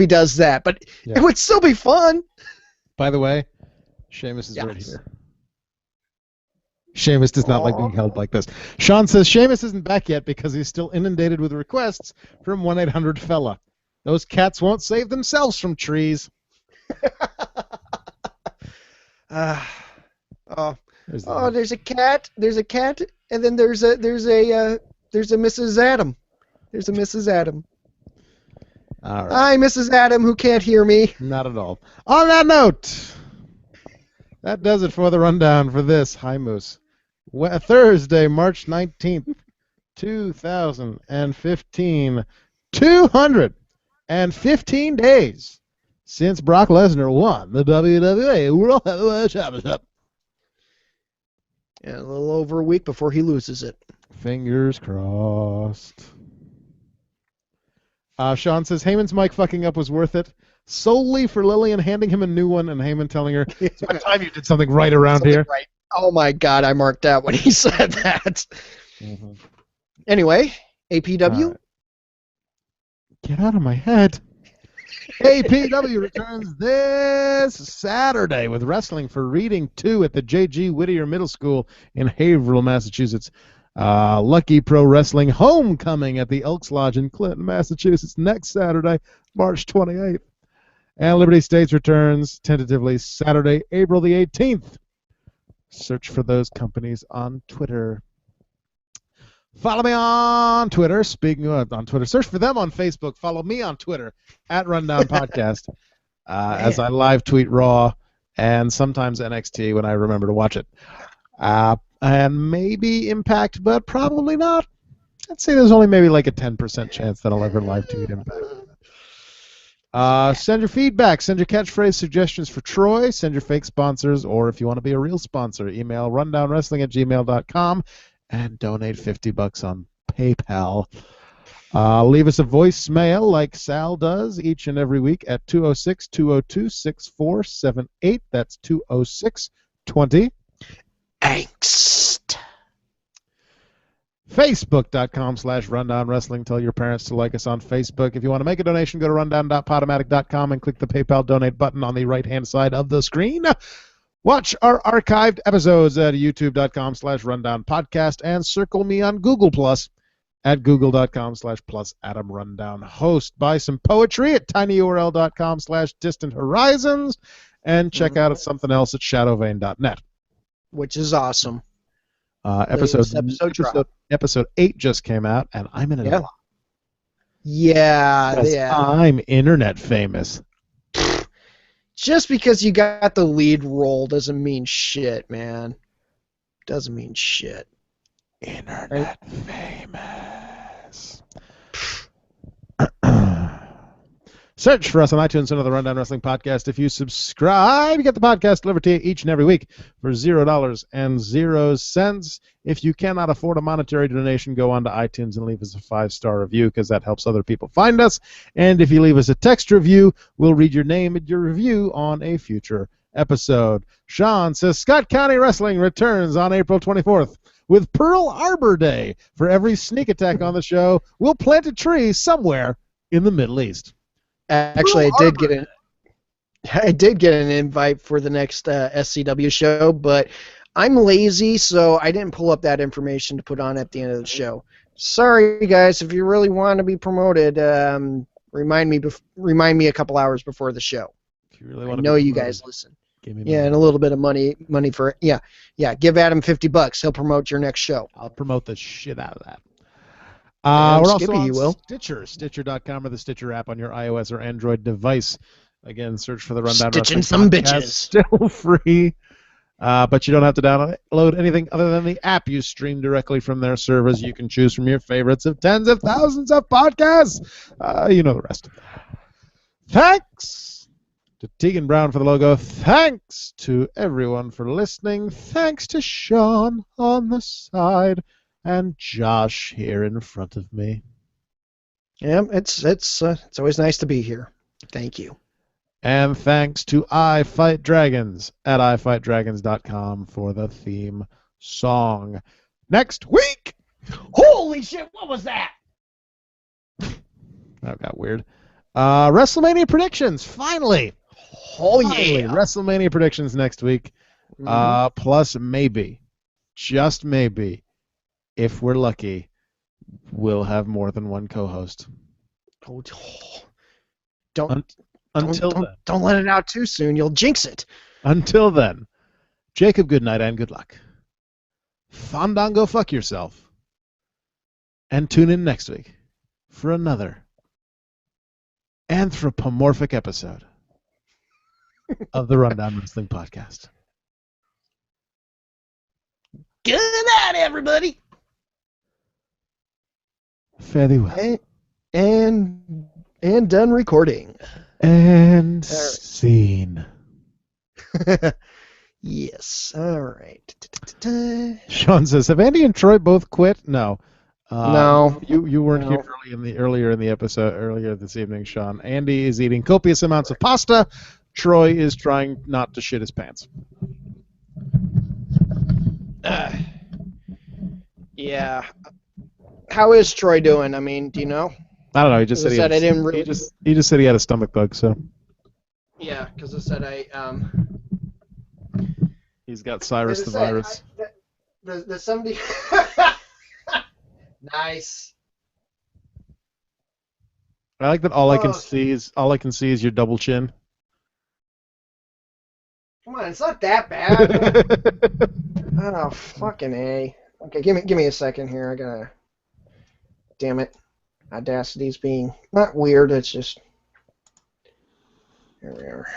does that. But it would still be fun. By the way, Sheamus is right here. Sheamus does not like being held like this. Sean says Sheamus isn't back yet because he's still inundated with requests from 1-800-FELLA. Those cats won't save themselves from trees. There's a cat. There's a cat, and then there's a Mrs. Adam. There's a Mrs. Adam. All right. Hi, Mrs. Adam, who can't hear me. Not at all. On that note, that does it for the rundown for this High Moose. Thursday, March 19th, 2015. 215 days since Brock Lesnar won the WWE World Heavyweight Championship. Yeah, a little over a week before he loses it. Fingers crossed. Sean says, Heyman's mic fucking up was worth it solely for Lillian handing him a new one and Heyman telling her, it's about time you did something right around here. Right. Oh my God, I marked out when he said that. Mm-hmm. Anyway, APW? Get out of my head. APW returns this Saturday with Wrestling for Reading 2 at the J.G. Whittier Middle School in Haverhill, Massachusetts. Lucky Pro Wrestling Homecoming at the Elks Lodge in Clinton, Massachusetts next Saturday, March 28th. And Liberty States returns tentatively Saturday, April the 18th. Search for those companies on Twitter. Follow me on Twitter. Speaking of on Twitter, search for them on Facebook. Follow me on Twitter at Rundown Podcast as I live tweet Raw and sometimes NXT when I remember to watch it. And maybe Impact, but probably not. I'd say there's only maybe like a 10% chance that I'll ever live tweet Impact. Send your feedback. Send your catchphrase suggestions for Troy. Send your fake sponsors, or if you want to be a real sponsor, email rundownwrestling@gmail.com and donate $50 on PayPal. Leave us a voicemail like Sal does each and every week at 206-202-6478. That's 206-20. Angst. Facebook.com/rundownwrestling. Tell your parents to like us on Facebook. If you want to make a donation, go to rundown.podomatic.com and click the PayPal donate button on the right-hand side of the screen. Watch our archived episodes at youtube.com/rundownpodcast and circle me on Google Plus at google.com/+AdamRundown. Host. Buy some poetry at tinyurl.com/distanthorizons and check out something else at shadowvane.net. Which is awesome. Episode 8 just came out, and I'm in it a lot. Yeah. I'm internet famous. Just because you got the lead role doesn't mean shit, man. Doesn't mean shit. Internet famous. Search for us on iTunes under the Rundown Wrestling Podcast. If you subscribe, you get the podcast delivered to you each and every week for $0.00. If you cannot afford a monetary donation, go on to iTunes and leave us a 5-star review because that helps other people find us. And if you leave us a text review, we'll read your name and your review on a future episode. Sean says Scott County Wrestling returns on April 24th with Pearl Arbor Day. For every sneak attack on the show, we'll plant a tree somewhere in the Middle East. Actually, I did get an invite for the next SCW show, but I'm lazy, so I didn't pull up that information to put on at the end of the show. Sorry, guys. If you really want to be promoted, remind me a couple hours before the show. If you really want I know you guys listen. And a little bit of money for yeah. Give Adam $50. He'll promote your next show. I'll promote the shit out of that. We're also on Stitcher, Stitcher.com, or the Stitcher app on your iOS or Android device. Again, search for the Rundown Stitching Wrestling some Podcast. bitches. Still free, but you don't have to download anything other than the app. You stream directly from their servers. You can choose from your favorites of tens of thousands of podcasts. You know the rest. Thanks to Tegan Brown for the logo. Thanks to everyone for listening. Thanks to Sean on the side. And Josh here in front of me. Yeah, it's always nice to be here. Thank you. And thanks to I Fight Dragons at ifightdragons.com for the theme song. Next week! Holy shit, what was that? That got weird. WrestleMania predictions, finally! Yeah. WrestleMania predictions next week. Plus maybe, just maybe, if we're lucky, we'll have more than one co-host. Don't let it out too soon. You'll jinx it. Until then, Jacob, good night and good luck. Fandango, fuck yourself. And tune in next week for another anthropomorphic episode of the Rundown Wrestling Podcast. Good night, everybody. Fairly well. And done recording. And scene. Yes. All right. Sean says, have Andy and Troy both quit? No. No. You weren't No. here earlier in the episode, earlier this evening, Sean. Andy is eating copious amounts of pasta. Troy is trying not to shit his pants. Yeah. How is Troy doing? I mean, do you know? I don't know. He just said he just said he had a stomach bug. So yeah, because I said he's got Cyrus the virus. The somebody. Nice. I like that. All I can see is your double chin. Come on, it's not that bad. Oh, fucking A. Okay, give me a second here. I gotta. Damn it. Audacity's being not weird, it's just. Here we are.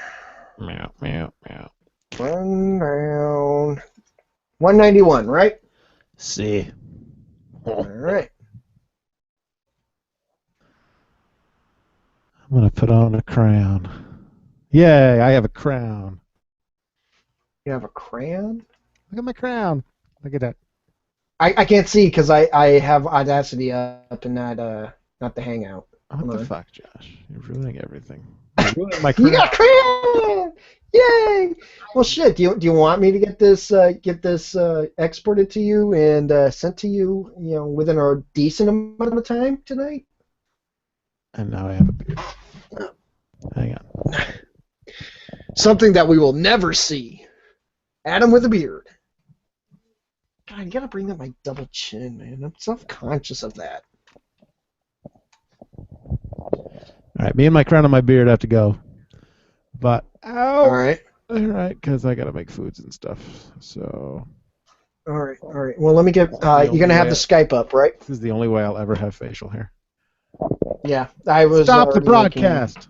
Meow, meow, meow. Rundown. 191, right? See. All right. I'm gonna put on a crown. Yay! I have a crown. You have a crayon? Look at my crown. Look at that. I can't see because I have Audacity up and not the Hangout. What the fuck, Josh? You're ruining everything. You're ruining my crown. You got a crayon! Yay! Well, shit. Do you want me to get this exported to you and sent to you, within a decent amount of time tonight? And now I have a beard. Hang on. Something that we will never see. Adam with a beard. God, you gotta bring up my double chin, man. I'm self-conscious of that. All right, me and my crown and my beard have to go. But All right, because I gotta make foods and stuff. So. all right. Well, let me get. You're gonna have the Skype up, right? This is the only way I'll ever have facial hair. Yeah, I was. Stop the broadcast.